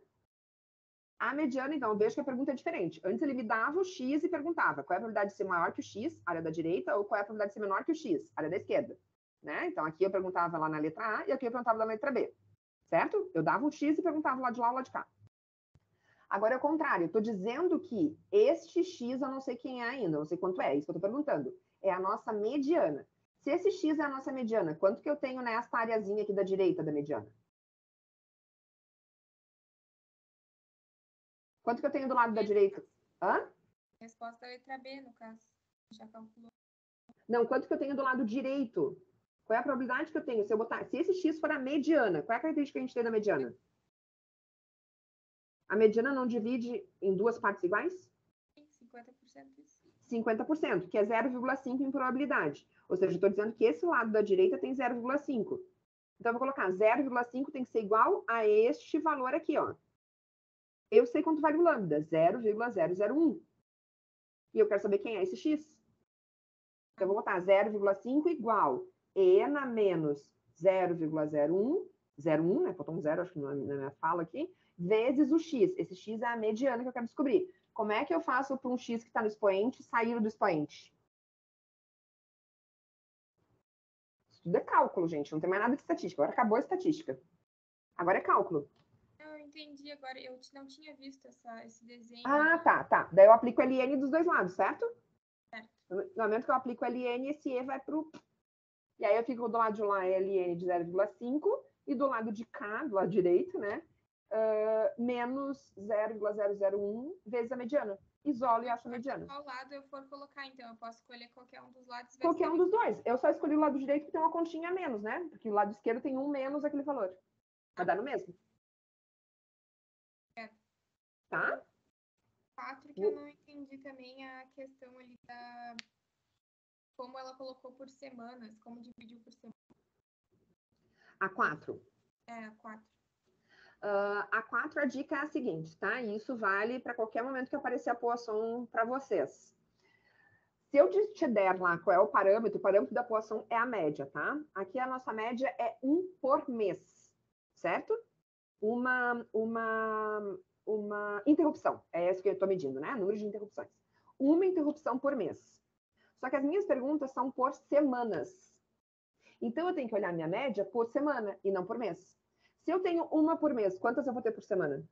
A mediana, então, vejo que a pergunta é diferente. Antes ele me dava o X e perguntava qual é a probabilidade de ser maior que o X, área da direita, ou qual é a probabilidade de ser menor que o X, área da esquerda. Né? Então, aqui eu perguntava lá na letra A e aqui eu perguntava na letra B. Certo? Eu dava um X e perguntava lá de lá ou lá de cá. Agora é o contrário. Eu estou dizendo que este X eu não sei quem é ainda, não sei quanto é. Isso que eu estou perguntando. É a nossa mediana. Se esse X é a nossa mediana, quanto que eu tenho nesta areazinha aqui da direita da mediana? Quanto que eu tenho do lado da direita? Hã? Resposta é a letra B, no caso. Já calculou. Não, quanto que eu tenho do lado direito? Qual é a probabilidade que eu tenho? Se esse X for a mediana, qual é a característica que a gente tem da mediana? A mediana não divide em duas partes iguais? 50% isso. 50%, que é 0,5 em probabilidade. Ou seja, eu estou dizendo que esse lado da direita tem 0,5. Então, eu vou colocar 0,5 tem que ser igual a este valor aqui, ó. Eu sei quanto vale o lambda, 0,001. E eu quero saber quem é esse x. Então, eu vou botar 0,5 igual ENA menos 0,01, 01, né? Faltou um zero, acho que na minha fala aqui, vezes o x. Esse x é a mediana que eu quero descobrir. Como é que eu faço para um x que está no expoente sair do expoente? Isso tudo é cálculo, gente. Não tem mais nada de estatística. Agora acabou a estatística. Agora é cálculo. Eu entendi agora. Eu não tinha visto esse desenho. Ah, tá. Daí eu aplico LN dos dois lados, certo? Certo. No momento que eu aplico LN, esse E vai para o... E aí eu fico do lado de lá LN de 0,5 e do lado de cá, do lado direito, né? Menos 0,001 vezes a mediana. Isolo e acho a mediana. Qual lado eu for colocar, então? Eu posso escolher qualquer um dos lados? Qualquer um dos dois. Eu só escolhi o lado direito que tem uma continha a menos, né? Porque o lado esquerdo tem um menos aquele valor. Vai dar no mesmo. Tá? 4 que eu não entendi também a questão ali da... Como ela colocou por semanas, como dividiu por semana. A 4. A 4. A 4, a dica é a seguinte, tá? E isso vale para qualquer momento que aparecer a poação para vocês. Se eu te der lá qual é o parâmetro da poação é a média, tá? Aqui a nossa média é 1 por mês, certo? Uma interrupção, é essa que eu estou medindo, né? Número de interrupções. Uma interrupção por mês. Só que as minhas perguntas são por semanas. Então, eu tenho que olhar minha média por semana e não por mês. Se eu tenho uma por mês, quantas eu vou ter por semana?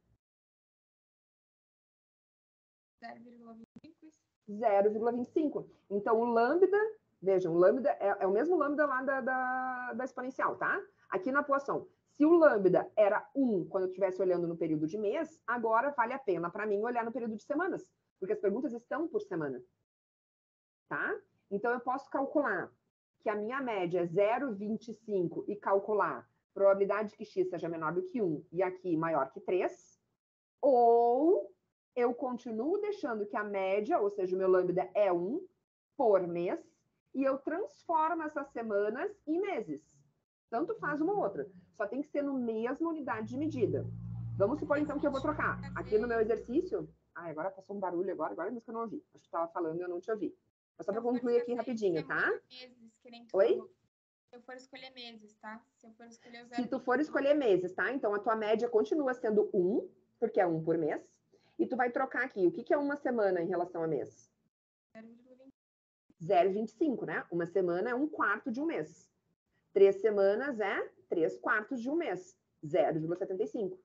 0,25. 0,25. Então, o lambda, vejam, o lambda é o mesmo lambda lá da exponencial, tá? Aqui na poação. Se o lambda era 1 quando eu estivesse olhando no período de mês, agora vale a pena para mim olhar no período de semanas, porque as perguntas estão por semana. Tá? Então, eu posso calcular que a minha média é 0,25 e calcular probabilidade que x seja menor do que 1 e aqui maior que 3, ou eu continuo deixando que a média, ou seja, o meu lambda é 1 por mês, e eu transformo essas semanas em meses. Tanto faz uma ou outra. Só tem que ser no mesma unidade de medida. Vamos supor, então, que eu vou trocar. Aqui no meu exercício... agora passou um barulho agora mesmo que eu não ouvi. Acho que estava falando e eu não te ouvi. É só para concluir aqui rapidinho, tá? Meses, que nem tu Oi? falou. Se eu for escolher meses, tá? Se eu for escolher o Se tu for escolher meses, tá? Então, a tua média continua sendo 1, porque é 1 por mês. E tu vai trocar aqui. O que é uma semana em relação a mês? 0,25, né? Uma semana é 1/4 de um mês. 3 semanas é 3/4 de um mês. 0,75.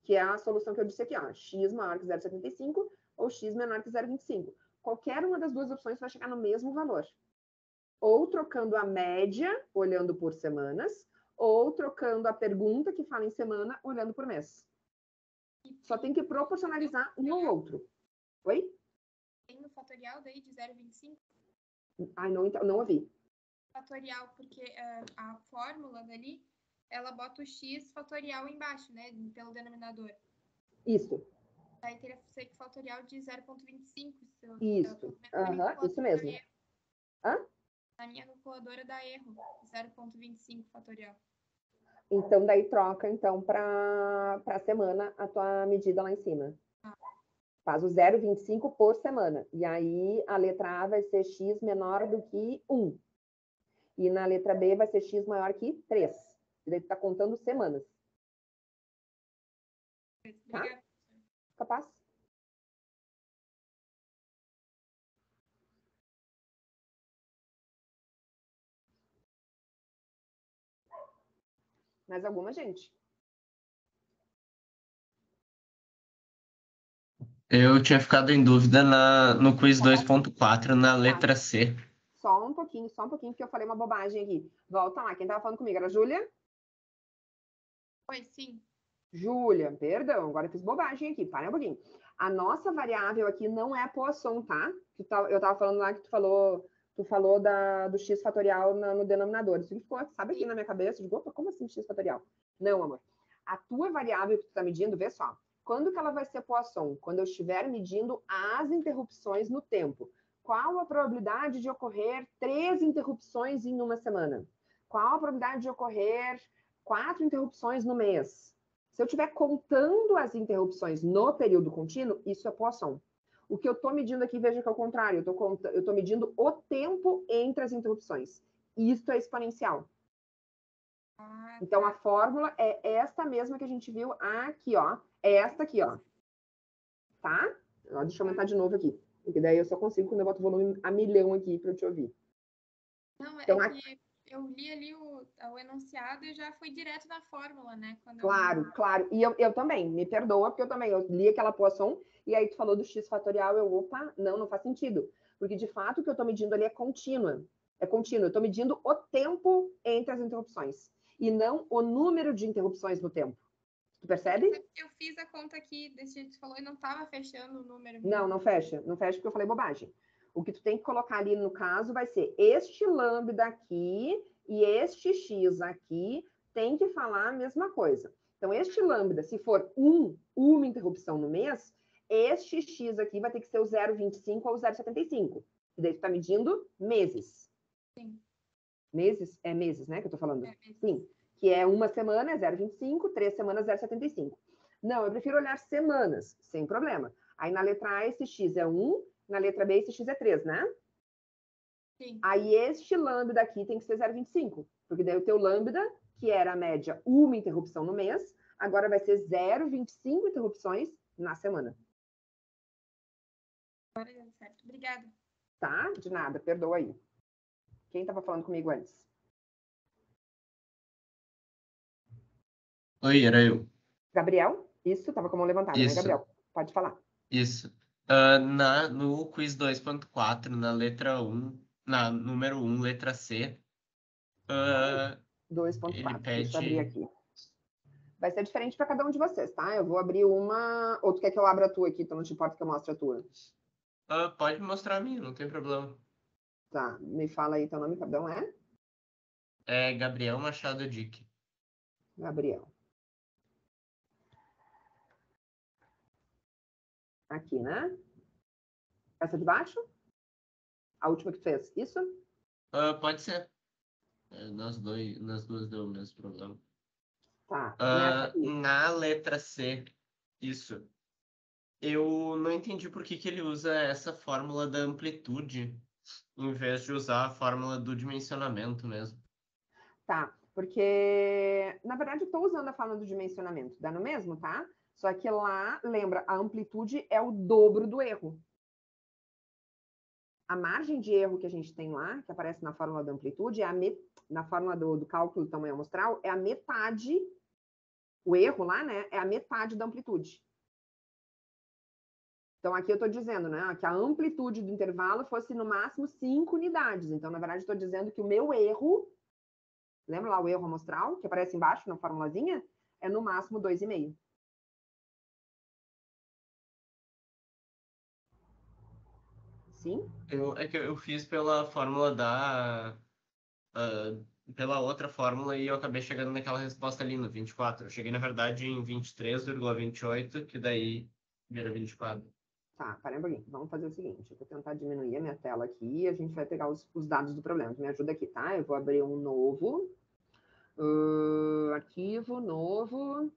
Que é a solução que eu disse aqui, ó. X maior que 0,75 ou X menor que 0,25. Qualquer uma das duas opções vai chegar no mesmo valor. Ou trocando a média, olhando por semanas, ou trocando a pergunta que fala em semana, olhando por mês. Só tem que proporcionalizar um ao outro. Oi? Tem o fatorial daí de 0,25? Ai, não ouvi. Fatorial, porque a fórmula dali, ela bota o x fatorial embaixo, né? Pelo denominador. Isso. Aí teria que ser fatorial de 0,25. Isso. Isso mesmo. Hã? Na minha calculadora dá erro. 0,25 fatorial. Então, daí troca, então, para a semana a tua medida lá em cima. Faz o 0,25 por semana. E aí, a letra A vai ser x menor do que 1. E na letra B vai ser x maior que 3. E daí tu tá contando semanas. Tá? Obrigada. Capaz? Mais alguma, gente? Eu tinha ficado em dúvida no quiz 2.4, na letra C. Só um pouquinho, porque eu falei uma bobagem aqui. Volta lá, quem estava falando comigo era a Júlia? Oi, sim. Júlia, perdão, agora eu fiz bobagem aqui, para um pouquinho. A nossa variável aqui não é a Poisson, tá? Eu estava falando lá que tu falou do x fatorial no denominador. Isso ficou, sabe, aqui na minha cabeça, de opa, como assim x fatorial? Não, amor. A tua variável que tu está medindo, vê só. Quando que ela vai ser Poisson? Quando eu estiver medindo as interrupções no tempo. Qual a probabilidade de ocorrer 3 interrupções em uma semana? Qual a probabilidade de ocorrer 4 interrupções no mês? Se eu estiver contando as interrupções no período contínuo, isso é Poisson. O que eu estou medindo aqui, veja que é o contrário. Eu estou medindo o tempo entre as interrupções. Isso é exponencial. Então, a fórmula é esta mesma que a gente viu aqui, ó. É esta aqui, ó. Tá? Deixa eu aumentar de novo aqui. Porque daí eu só consigo quando eu boto o volume a milhão aqui para eu te ouvir. Não, então, que eu li ali o enunciado e já fui direto na fórmula, né? Claro. E eu também, me perdoa, porque eu li aquela Poisson, e aí tu falou do x fatorial, opa, não faz sentido. Porque, de fato, o que eu estou medindo ali é contínua. É contínuo. Eu estou medindo o tempo entre as interrupções. E não o número de interrupções no tempo. Tu percebe? Eu fiz a conta aqui desse jeito que tu falou e não estava fechando o número. Não fecha. Não fecha porque eu falei bobagem. O que tu tem que colocar ali no caso vai ser este lambda aqui e este x aqui tem que falar a mesma coisa. Então, este lambda, se for uma interrupção no mês, este x aqui vai ter que ser o 0,25 ou o 0,75. E daí tu está medindo meses. Sim. Meses? É meses, né, que eu estou falando? Meses. Sim. Que é uma semana é 0,25, 3 semanas 0,75. Não, eu prefiro olhar semanas, sem problema. Aí na letra A esse x é 1, na letra B esse x é 3, né? Sim. Aí este lambda aqui tem que ser 0,25, porque daí o teu lambda, que era a média uma interrupção no mês, agora vai ser 0,25 interrupções na semana. Agora deu certo. Obrigada. Tá? De nada, perdoa aí. Quem estava falando comigo antes? Oi, era eu. Gabriel? Isso, estava com a mão levantada, né, Gabriel? Pode falar. Isso. No quiz 2.4, na letra 1, na número 1, letra C, 2.4, pede... deixa eu abrir aqui. Vai ser diferente para cada um de vocês, tá? Eu vou abrir uma... Ou tu quer que eu abra a tua aqui, então não te importa que eu mostre a tua? Pode mostrar a minha, não tem problema. Tá, me fala aí teu nome, perdão, é? É Gabriel Machado Dick. Gabriel. Aqui, né? Essa de baixo? A última que tu fez, isso? Pode ser. Nas duas deu o mesmo problema. Tá, nessa aqui. Na letra C, isso. Eu não entendi por que ele usa essa fórmula da amplitude em vez de usar a fórmula do dimensionamento mesmo. Tá, porque, na verdade, eu estou usando a fórmula do dimensionamento, dá no mesmo, tá? Só que lá, lembra, a amplitude é o dobro do erro. A margem de erro que a gente tem lá, que aparece na fórmula da amplitude, na fórmula do cálculo do tamanho amostral, é a metade, o erro lá, né, é a metade da amplitude. Então, aqui eu estou dizendo, né, que a amplitude do intervalo fosse no máximo 5 unidades. Então, na verdade, estou dizendo que o meu erro, lembra lá o erro amostral, que aparece embaixo na formulazinha? É no máximo 2,5. Sim? É que eu fiz pela fórmula pela outra fórmula e eu acabei chegando naquela resposta ali no 24. Eu cheguei, na verdade, em 23,28, que daí vira 24. Tá, para um pouquinho. Vamos fazer o seguinte, eu vou tentar diminuir a minha tela aqui e a gente vai pegar os dados do problema. Me ajuda aqui, tá? Eu vou abrir um novo. Arquivo, novo.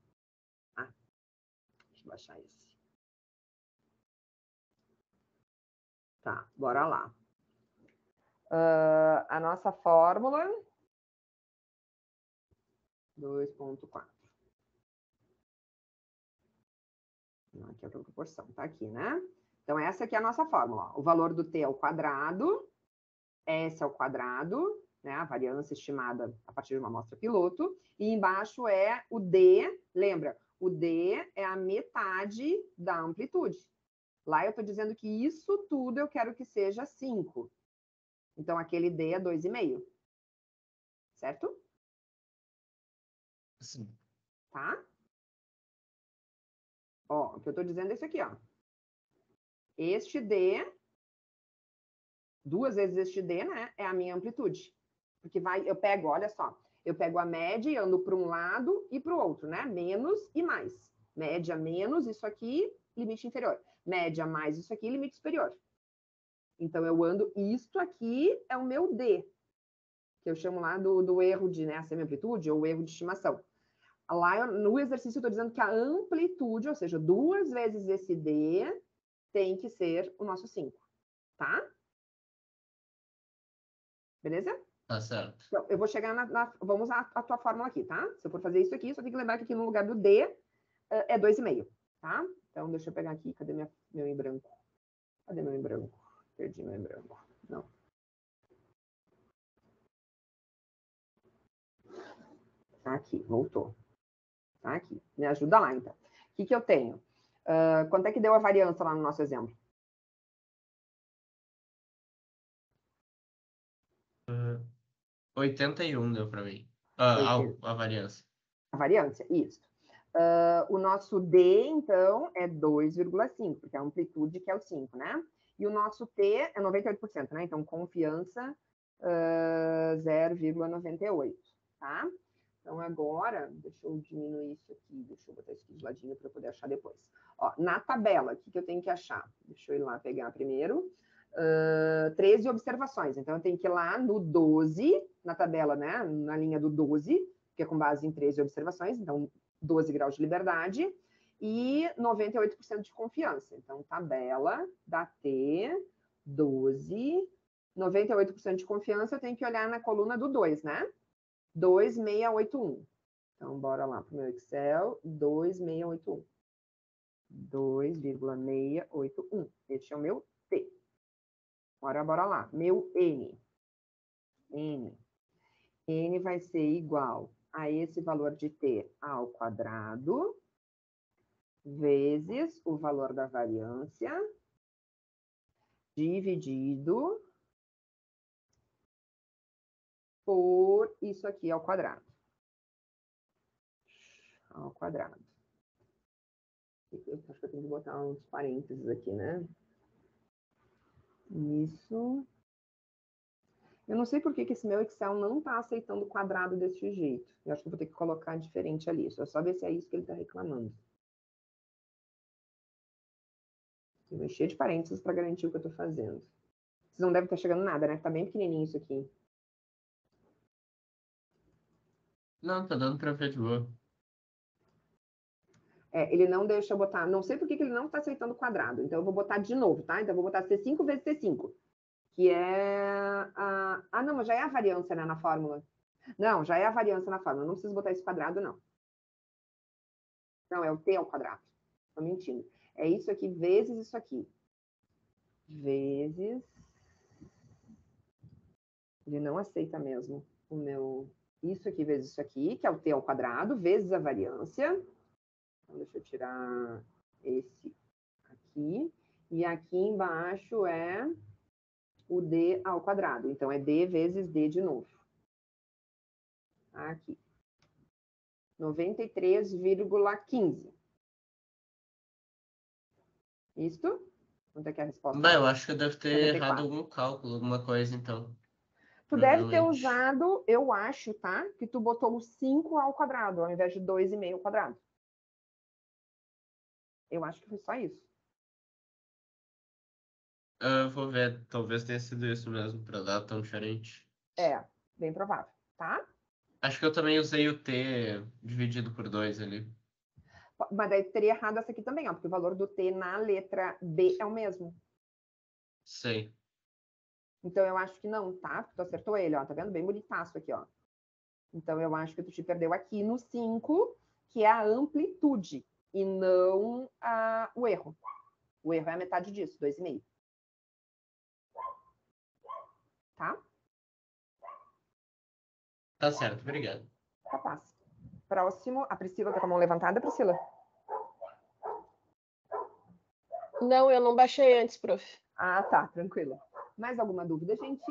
Deixa eu baixar esse. Tá, bora lá. A nossa fórmula 2.4. Não, aqui é a proporção, tá aqui, né? Então, essa aqui é a nossa fórmula. Ó. O valor do t ao quadrado, S ao quadrado, né? A variância estimada a partir de uma amostra piloto. E embaixo é o D, lembra? O D é a metade da amplitude. Lá eu estou dizendo que isso tudo eu quero que seja 5. Então, aquele D é 2,5. Certo? Sim. Tá? Ó, o que eu estou dizendo é isso aqui, ó. Este D, 2 vezes este D, né, é a minha amplitude. Porque eu pego, olha só, eu pego a média e ando para um lado e para o outro, né? Menos e mais. Média menos isso aqui, limite inferior. Média mais isso aqui, limite superior. Então, eu ando, isto aqui é o meu D, que eu chamo lá do erro de, né, semi-amplitude ou erro de estimação. Lá no exercício eu estou dizendo que a amplitude, ou seja, 2 vezes esse D, tem que ser o nosso 5, tá? Beleza? Tá certo. Então, eu vou chegar vamos usar a tua fórmula aqui, tá? Se eu for fazer isso aqui, só tem que lembrar que aqui no lugar do D é 2,5, tá? Então, deixa eu pegar aqui, cadê meu em branco? Cadê meu em branco? Perdi meu em branco. Não. Tá aqui, voltou. Tá aqui. Me ajuda lá, então. O que eu tenho? Quanto é que deu a variância lá no nosso exemplo? 81 deu para mim. A variância. A variância, isso. O nosso D, então, é 2,5, porque é a amplitude que é o 5, né? E o nosso T é 98%, né? Então, confiança 0,98, tá? Então, agora, deixa eu diminuir isso aqui, deixa eu botar isso aqui de ladinho para eu poder achar depois. Ó, na tabela, o que eu tenho que achar? Deixa eu ir lá pegar primeiro. 13 observações. Então, eu tenho que ir lá no 12, na tabela, né? Na linha do 12, que é com base em 13 observações. Então, 12 graus de liberdade e 98% de confiança. Então, tabela da T, 12, 98% de confiança, eu tenho que olhar na coluna do 2, né? 2,681. Então, bora lá para o meu Excel, 2,681. 2,681. Esse é o meu T. Bora lá. Meu N. N vai ser igual a esse valor de T ao quadrado, vezes o valor da variância, dividido por isso aqui ao quadrado. Ao quadrado. Eu acho que eu tenho que botar uns parênteses aqui, né? Isso. Eu não sei por que esse meu Excel não está aceitando quadrado desse jeito. Eu acho que eu vou ter que colocar diferente ali. Só ver se é isso que ele está reclamando. Vou encher de parênteses para garantir o que eu estou fazendo. Vocês não devem estar chegando nada, né? Tá bem pequenininho isso aqui. Não, tá dando para ver de boa. Ele não deixa eu botar... Não sei por que ele não está aceitando quadrado. Então, eu vou botar de novo, tá? Então, eu vou botar C5 vezes C5. Que é... não, mas já é a variância, né, na fórmula. Não, já é a variância na fórmula. Não preciso botar esse quadrado, não. Não, é o T ao quadrado. Estou mentindo. É isso aqui vezes isso aqui. Vezes... Ele não aceita mesmo o meu... Isso aqui vezes isso aqui, que é o T ao quadrado, vezes a variância. Então, deixa eu tirar esse aqui. E aqui embaixo é o D ao quadrado. Então, é D vezes D de novo. Aqui. 93,15. Isto? Quanto é que é a resposta? Não, eu acho que eu devo ter 94. errado algum cálculo, alguma coisa, então. Tu deve ter Provavelmente. usado, eu acho, tá? Que tu botou o 5 ao quadrado, ao invés de 2,5 ao quadrado. Eu acho que foi só isso. Eu vou ver, talvez tenha sido isso mesmo, para dar tão diferente. É, bem provável, tá? Acho que eu também usei o T dividido por 2 ali. Mas daí tu teria errado essa aqui também, ó, porque o valor do T na letra B é o mesmo. Sei. Então eu acho que não, tá? Tu acertou ele, ó, tá vendo? Bem bonitaço aqui, ó. Então eu acho que tu te perdeu aqui no 5, que é a amplitude. e não o erro. O erro é a metade disso, 2,5. Tá? Tá certo, obrigado. Capaz. Próximo, a Priscila tá com a mão levantada, Priscila? Não, eu não baixei antes, prof. Ah, tá, tranquilo. Mais alguma dúvida, gente?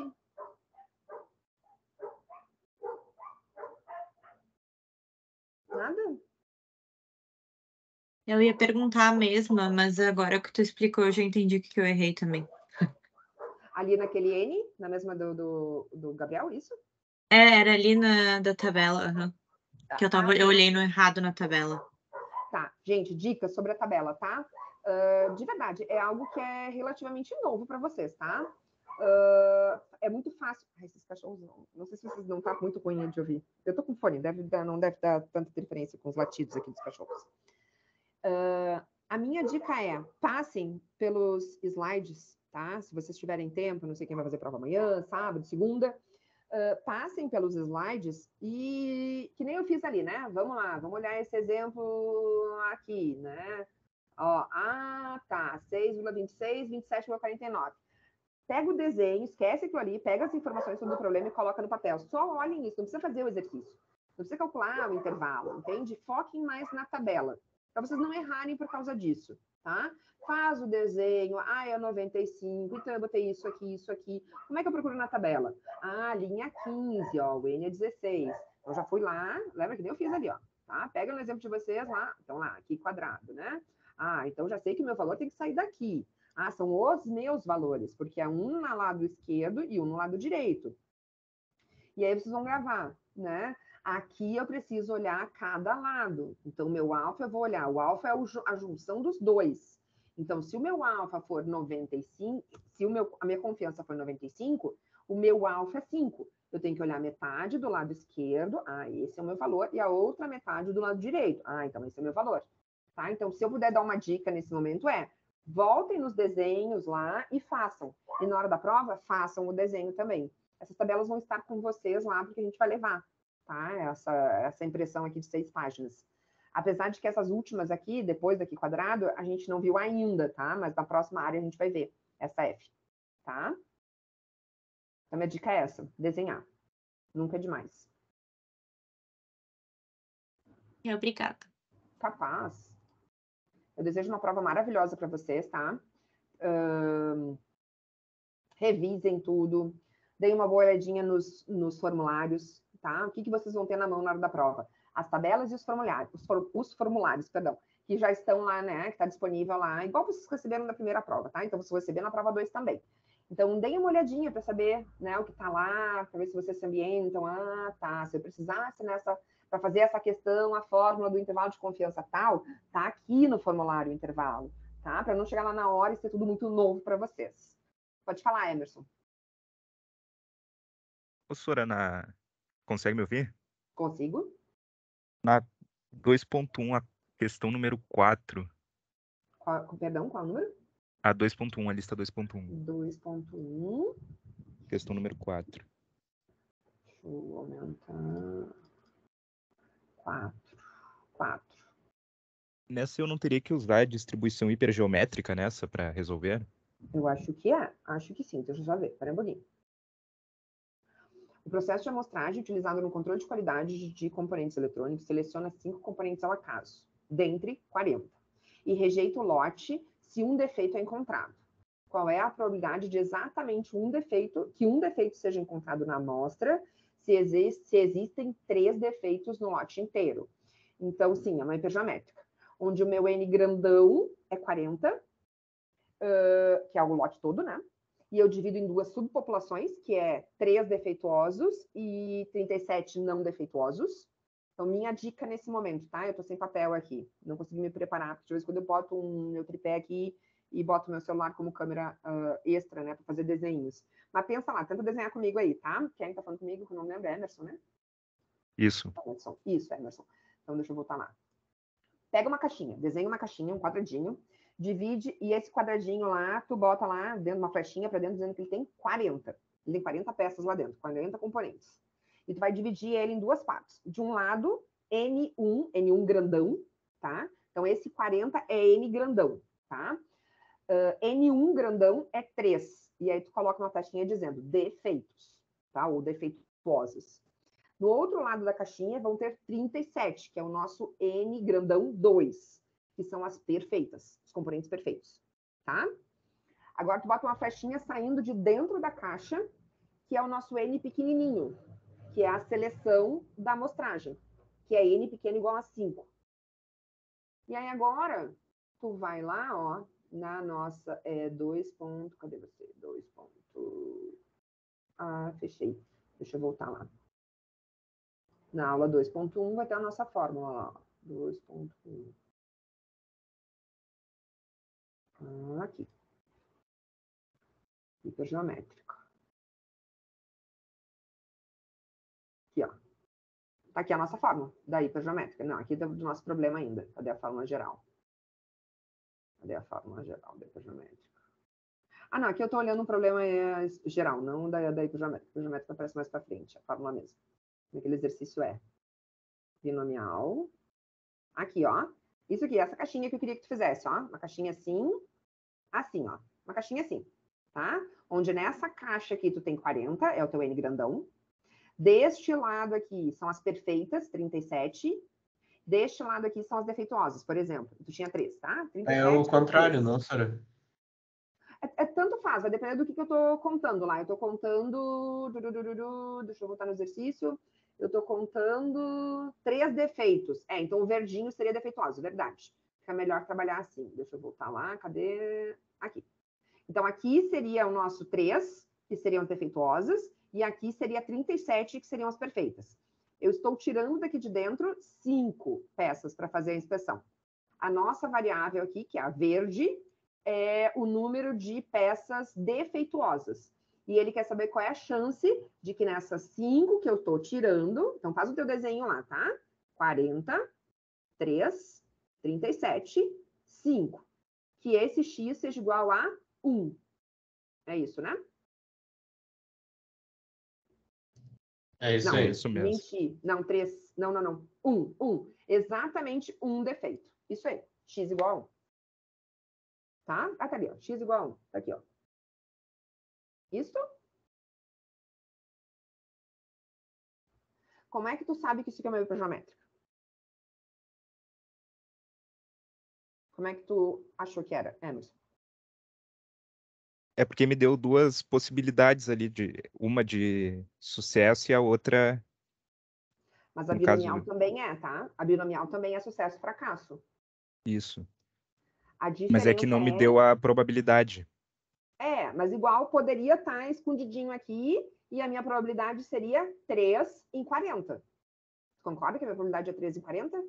Nada? Eu ia perguntar a mesma, mas agora que tu explicou, eu já entendi o que eu errei também. Ali naquele N, na mesma do Gabriel, isso? Era ali da tabela, aham. Que eu olhei no errado na tabela. Tá, gente, dicas sobre a tabela, tá? De verdade, é algo que é relativamente novo para vocês, tá? É muito fácil. Ai, esses cachorros não sei se vocês não tá muito ruim de ouvir. Eu tô com fone, não deve dar tanta diferença com os latidos aqui dos cachorros. A minha dica é, passem pelos slides, tá? Se vocês tiverem tempo, não sei quem vai fazer prova amanhã, sábado, segunda, passem pelos slides e que nem eu fiz ali, né? Vamos lá, vamos olhar esse exemplo aqui, né? Ó, tá, 6,26, 27,49. Pega o desenho, esquece aquilo ali, pega as informações sobre o problema e coloca no papel. Só olhem isso, não precisa fazer o exercício. Não precisa calcular o intervalo, entende? Foquem mais na tabela, para vocês não errarem por causa disso, tá? Faz o desenho, é 95, então eu botei isso aqui, isso aqui. Como é que eu procuro na tabela? Linha 15, ó, o N é 16. Então já fui lá, lembra que nem eu fiz ali, ó, tá? Pega no exemplo de vocês lá, então lá, aqui quadrado, né? Então já sei que o meu valor tem que sair daqui. São os meus valores, porque é um no lado esquerdo e um no lado direito. E aí vocês vão gravar, né? Aqui eu preciso olhar cada lado. Então, o meu alfa eu vou olhar. O alfa é a junção dos dois. Então, se o meu alfa for 95, se a minha confiança for 95, o meu alfa é 5. Eu tenho que olhar metade do lado esquerdo. Esse é o meu valor. E a outra metade do lado direito. Então esse é o meu valor. Tá? Então, se eu puder dar uma dica nesse momento voltem nos desenhos lá e façam. E na hora da prova, façam o desenho também. Essas tabelas vão estar com vocês lá, porque a gente vai levar, tá? Essa impressão aqui de 6 páginas. Apesar de que essas últimas aqui, depois daqui quadrado, a gente não viu ainda, tá? Mas na próxima área a gente vai ver essa F, tá? Então, minha dica é essa, desenhar. Nunca é demais. Obrigada. Capaz. Eu desejo uma prova maravilhosa para vocês, tá? Revisem tudo. Deem uma boa olhadinha nos formulários, tá? O que vocês vão ter na mão na hora da prova? As tabelas e os formulários, que já estão lá, né? Que está disponível lá, igual vocês receberam na primeira prova, tá? Então, vocês vão receber na prova 2 também. Então, deem uma olhadinha para saber, né, o que está lá, para ver se vocês se ambientam. Tá, se eu precisasse para fazer essa questão, a fórmula do intervalo de confiança tal, tá aqui no formulário o intervalo, tá? Para não chegar lá na hora e ser tudo muito novo para vocês. Pode falar, Emerson. Professora, consegue me ouvir? Consigo? Na 2.1, a questão número 4. Perdão, qual número? A 2.1, a lista 2.1. 2.1. Questão número 4. Deixa eu aumentar. 4. Nessa eu não teria que usar a distribuição hipergeométrica nessa para resolver? Eu acho que é. Acho que sim. Deixa eu já ver. Espera um pouquinho. O processo de amostragem utilizado no controle de qualidade de componentes eletrônicos seleciona 5 componentes ao acaso, dentre 40, e rejeita o lote se um defeito é encontrado. Qual é a probabilidade de exatamente um defeito seja encontrado na amostra, se existem 3 defeitos no lote inteiro? Então, sim, é uma hipergeométrica, onde o meu N grandão é 40, que é o lote todo, né? E eu divido em 2 subpopulações, que é 3 defeituosos e 37 não defeituosos. Então, minha dica nesse momento, tá? Eu tô sem papel aqui, não consegui me preparar, porque de vez em quando eu boto meu tripé aqui e boto meu celular como câmera extra, né, para fazer desenhos. Mas pensa lá, tenta desenhar comigo aí, tá? Quem tá falando comigo, que o nome lembro, é Emerson, né? Isso. Emerson. Isso, Emerson. Então, deixa eu voltar lá. Pega uma caixinha, desenha uma caixinha, um quadradinho, divide, e esse quadradinho lá, tu bota lá dentro uma flechinha para dentro, dizendo que ele tem 40. Ele tem 40 peças lá dentro, 40 componentes. E tu vai dividir ele em 2 partes. De um lado, N1 grandão, tá? Então, esse 40 é N grandão, tá? N1 grandão é 3. E aí tu coloca uma flechinha dizendo defeitos, tá? Ou defeituosos. No outro lado da caixinha vão ter 37, que é o nosso N grandão 2, que são as perfeitas, os componentes perfeitos, tá? Agora tu bota uma flechinha saindo de dentro da caixa, que é o nosso N pequenininho, que é a seleção da amostragem, que é N pequeno igual a 5. E aí agora, tu vai lá, ó, na nossa 2 ponto, cadê você? 2 ponto... Ah, fechei. Deixa eu voltar lá. Na aula 2.1 vai ter a nossa fórmula lá, 2.1. Aqui. Hipergeométrica. Aqui, ó. Tá aqui a nossa fórmula da hipergeométrica. Não, aqui do nosso problema ainda. Cadê a fórmula geral? Cadê a fórmula geral da hipergeométrica? Ah, não, aqui eu tô olhando um problema geral, não da hipergeométrica. A hipergeométrica aparece mais para frente, a fórmula mesmo. Aquele exercício é binomial. Aqui, ó. Isso aqui, essa caixinha que eu queria que tu fizesse, ó. Uma caixinha assim, ó. Uma caixinha assim, tá? Onde nessa caixa aqui tu tem 40, é o teu N grandão. Deste lado aqui são as perfeitas, 37. Deste lado aqui são as defeituosas, por exemplo. Tu tinha 3, tá? 37, É o contrário, 3. não, Sara? Tanto faz, vai depender do que eu tô contando lá. Eu tô contando... Deixa eu voltar no exercício. Eu tô contando 3 defeitos. Então o verdinho seria defeituoso, verdade. Fica melhor trabalhar assim. Deixa eu voltar lá, cadê? Aqui. Então aqui seria o nosso 3, que seriam defeituosas, e aqui seria 37, que seriam as perfeitas. Eu estou tirando daqui de dentro 5 peças para fazer a inspeção. A nossa variável aqui, que é a verde, é o número de peças defeituosas. E ele quer saber qual é a chance de que nessas 5 que eu estou tirando... Então, faz o teu desenho lá, tá? 40, 3, 37, 5. Que esse x seja igual a 1. É isso, né? É isso Não, aí. Isso mesmo. menti. Não, 3. Não. 1. Exatamente um defeito. Isso aí. X igual a 1. Tá? Ah, tá ali, ó. X igual a 1. Tá aqui, ó. Isso? Como é que tu sabe que isso aqui é uma hipergeométrica? Como é que tu achou que era, Emerson? É porque me deu 2 possibilidades ali, uma de sucesso e a outra, Mas a no caso, binomial também é, tá? A binomial também é sucesso e fracasso. isso. A Mas é que diferença não me deu a probabilidade. mas igual poderia estar escondidinho aqui e a minha probabilidade seria 3 em 40. Concorda que a minha probabilidade é 3 em 40?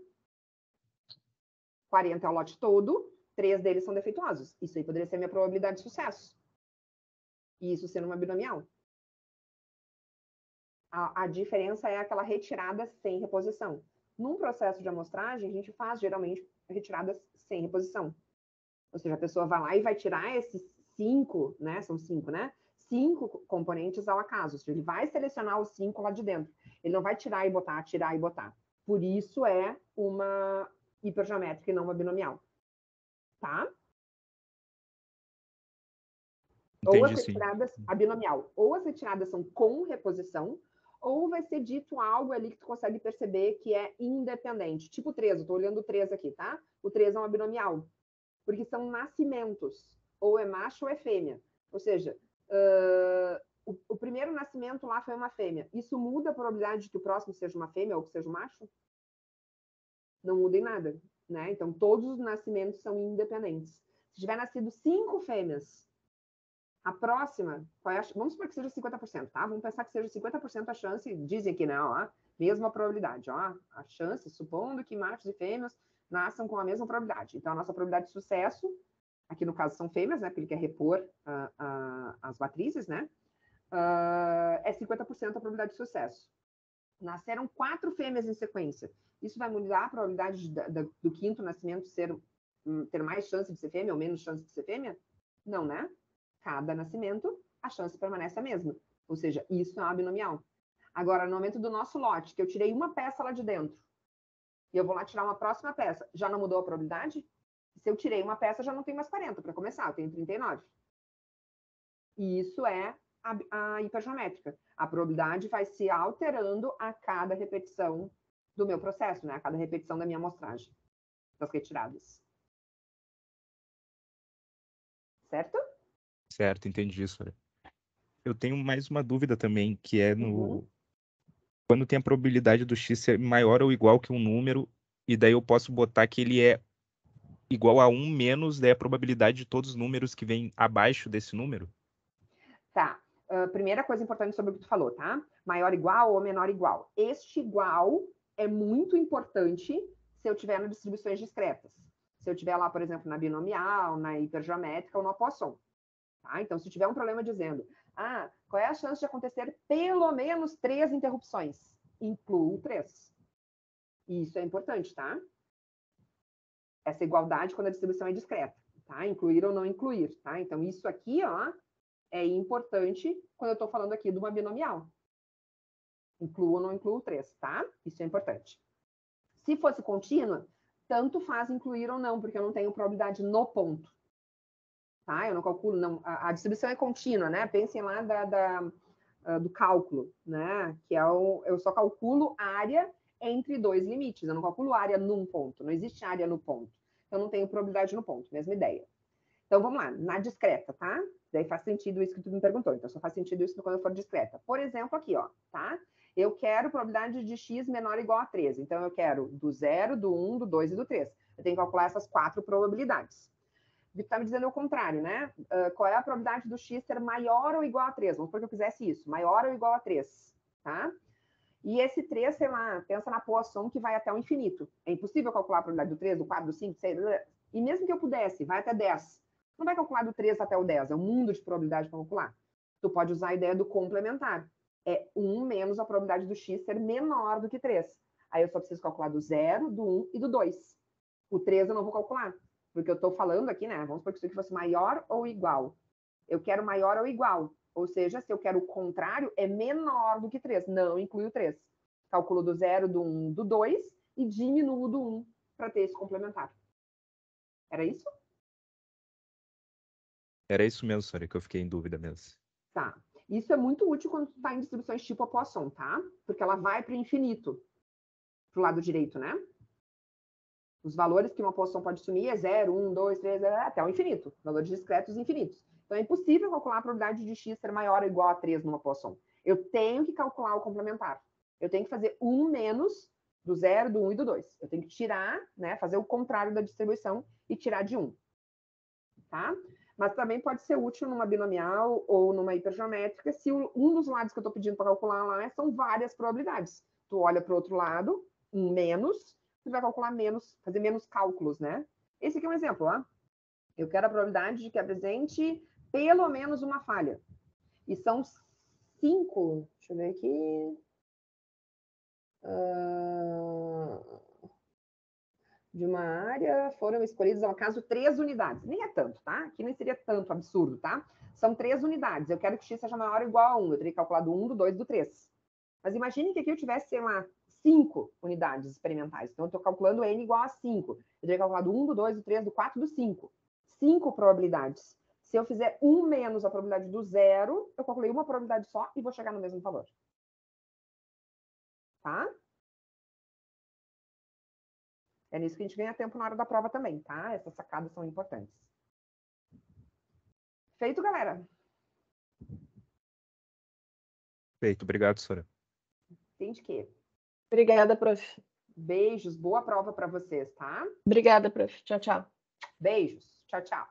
40 é o lote todo, 3 deles são defeituosos. Isso aí poderia ser a minha probabilidade de sucesso. E isso sendo uma binomial. A diferença é aquela retirada sem reposição. Num processo de amostragem, a gente faz, geralmente, retiradas sem reposição. Ou seja, a pessoa vai lá e vai tirar esses 5, né? São 5, né? 5 componentes ao acaso. Ou seja, ele vai selecionar os 5 lá de dentro. Ele não vai tirar e botar, tirar e botar. Por isso é uma hipergeométrica e não uma binomial. Tá? Ou as Entendi, sim. retiradas, a binomial, ou as retiradas são com reposição, ou vai ser dito algo ali que tu consegue perceber que é independente. Tipo 3, eu tô olhando o 3 aqui, tá? O 3 é uma binomial, porque são nascimentos, ou é macho ou é fêmea. Ou seja, o primeiro nascimento lá foi uma fêmea. Isso muda a probabilidade de que o próximo seja uma fêmea ou que seja um macho? Não muda em nada, né? Então, todos os nascimentos são independentes. Se tiver nascido 5 fêmeas, a próxima, vamos supor que seja 50%, tá? Vamos pensar que seja 50% a chance, dizem que não, ó, mesma probabilidade, ó, a chance, supondo que machos e fêmeas nasçam com a mesma probabilidade. Então, a nossa probabilidade de sucesso, aqui no caso são fêmeas, né, porque ele quer repor as matrizes, né, é 50% a probabilidade de sucesso. Nasceram 4 fêmeas em sequência. Isso vai mudar a probabilidade do quinto nascimento ter mais chance de ser fêmea ou menos chance de ser fêmea? Não, né? Cada nascimento, a chance permanece a mesma. Ou seja, isso é uma binomial. Agora, no momento do nosso lote, que eu tirei uma peça lá de dentro, e eu vou lá tirar uma próxima peça. Já não mudou a probabilidade? Se eu tirei uma peça, já não tenho mais 40 para começar, eu tenho 39. E isso é a hipergeométrica. A probabilidade vai se alterando a cada repetição do meu processo, né? A cada repetição da minha amostragem, das retiradas. Certo? Certo, entendi isso. Eu tenho mais uma dúvida também, que é no quando tem a probabilidade do x ser maior ou igual que um número, e daí eu posso botar que ele é igual a 1 menos daí a probabilidade de todos os números que vêm abaixo desse número? Tá. Primeira coisa importante sobre o que tu falou, tá? Maior igual ou menor igual. Este igual é muito importante se eu tiver nas distribuições discretas. Se eu tiver lá, por exemplo, na binomial, na hipergeométrica ou na Poisson. Tá? Então, se tiver um problema dizendo, qual é a chance de acontecer pelo menos 3 interrupções? Incluo 3. Isso é importante, tá? Essa igualdade quando a distribuição é discreta, tá? Incluir ou não incluir, tá? Então, isso aqui, ó, é importante quando eu estou falando aqui de uma binomial. Incluo ou não incluo 3, tá? Isso é importante. Se fosse contínua, tanto faz incluir ou não, porque eu não tenho probabilidade no ponto. Tá? Eu não calculo, não. A distribuição é contínua, né? Pensem lá do cálculo, né? Que é eu só calculo área entre 2 limites. Eu não calculo área num ponto. Não existe área no ponto. Então, não tenho probabilidade no ponto. Mesma ideia. Então, vamos lá. Na discreta, tá? Daí faz sentido isso que tu me perguntou. Então, só faz sentido isso quando eu for discreta. Por exemplo, aqui, ó, tá? Eu quero probabilidade de x menor ou igual a 3. Então, eu quero do 0, do 1, do 2 e do 3. Eu tenho que calcular essas 4 probabilidades. Está me dizendo o contrário, né? Qual é a probabilidade do x ser maior ou igual a 3? Vamos supor que eu quisesse isso. Maior ou igual a 3, tá? E esse 3, sei lá, pensa na Poisson que vai até o infinito. É impossível calcular a probabilidade do 3, do 4, do 5, do 6... E mesmo que eu pudesse, vai até 10. Não vai calcular do 3 até o 10. É um mundo de probabilidade para calcular. Tu pode usar a ideia do complementar. É 1 menos a probabilidade do x ser menor do que 3. Aí eu só preciso calcular do 0, do 1 e do 2. O 3 eu não vou calcular. Porque eu estou falando aqui, né? Vamos supor que isso aqui fosse maior ou igual. Eu quero maior ou igual. Ou seja, se eu quero o contrário, é menor do que 3. Não inclui o 3. Calculo do 0, do 1, do 2 e diminuo do 1 para ter esse complementar. Era isso? Era isso mesmo, Sônia, que eu fiquei em dúvida mesmo. Tá. Isso é muito útil quando tu está em distribuições tipo a Poisson, tá? Porque ela vai para o infinito. Para o lado direito, né? Os valores que uma Poisson pode assumir é 0, 1, 2, 3, até o infinito. Valores discretos infinitos. Então, é impossível calcular a probabilidade de x ser maior ou igual a 3 numa Poisson. Eu tenho que calcular o complementar. Eu tenho que fazer 1 menos do 0, do 1 e do 2. Eu tenho que tirar, né, fazer o contrário da distribuição e tirar de 1. Tá? Mas também pode ser útil numa binomial ou numa hipergeométrica se um dos lados que eu estou pedindo para calcular lá são várias probabilidades. Tu olha para o outro lado, 1 menos, tu vai calcular menos, fazer menos cálculos, né? Esse aqui é um exemplo, ó. Eu quero a probabilidade de que apresente pelo menos uma falha. E são 5, deixa eu ver aqui. De uma área foram escolhidas, ao acaso, 3 unidades. Nem é tanto, tá? Aqui nem seria tanto absurdo, tá? São 3 unidades. Eu quero que x seja maior ou igual a 1. Eu teria que calcular do 1, do 2 e do 3. Mas imagine que aqui eu tivesse, sei lá, 5 unidades experimentais. Então, eu estou calculando n igual a 5. Eu teria que calcular do 1, do 2, do 3, do 4 e do 5. 5 probabilidades. Se eu fizer 1 menos a probabilidade do 0, eu calculei uma probabilidade só e vou chegar no mesmo valor. Tá? É nisso que a gente ganha tempo na hora da prova também, tá? Essas sacadas são importantes. Feito, galera? Feito. Obrigado, Sônia. Tem de quê? Obrigada, prof. Beijos, boa prova para vocês, tá? Obrigada, prof. Tchau, tchau. Beijos. Tchau, tchau.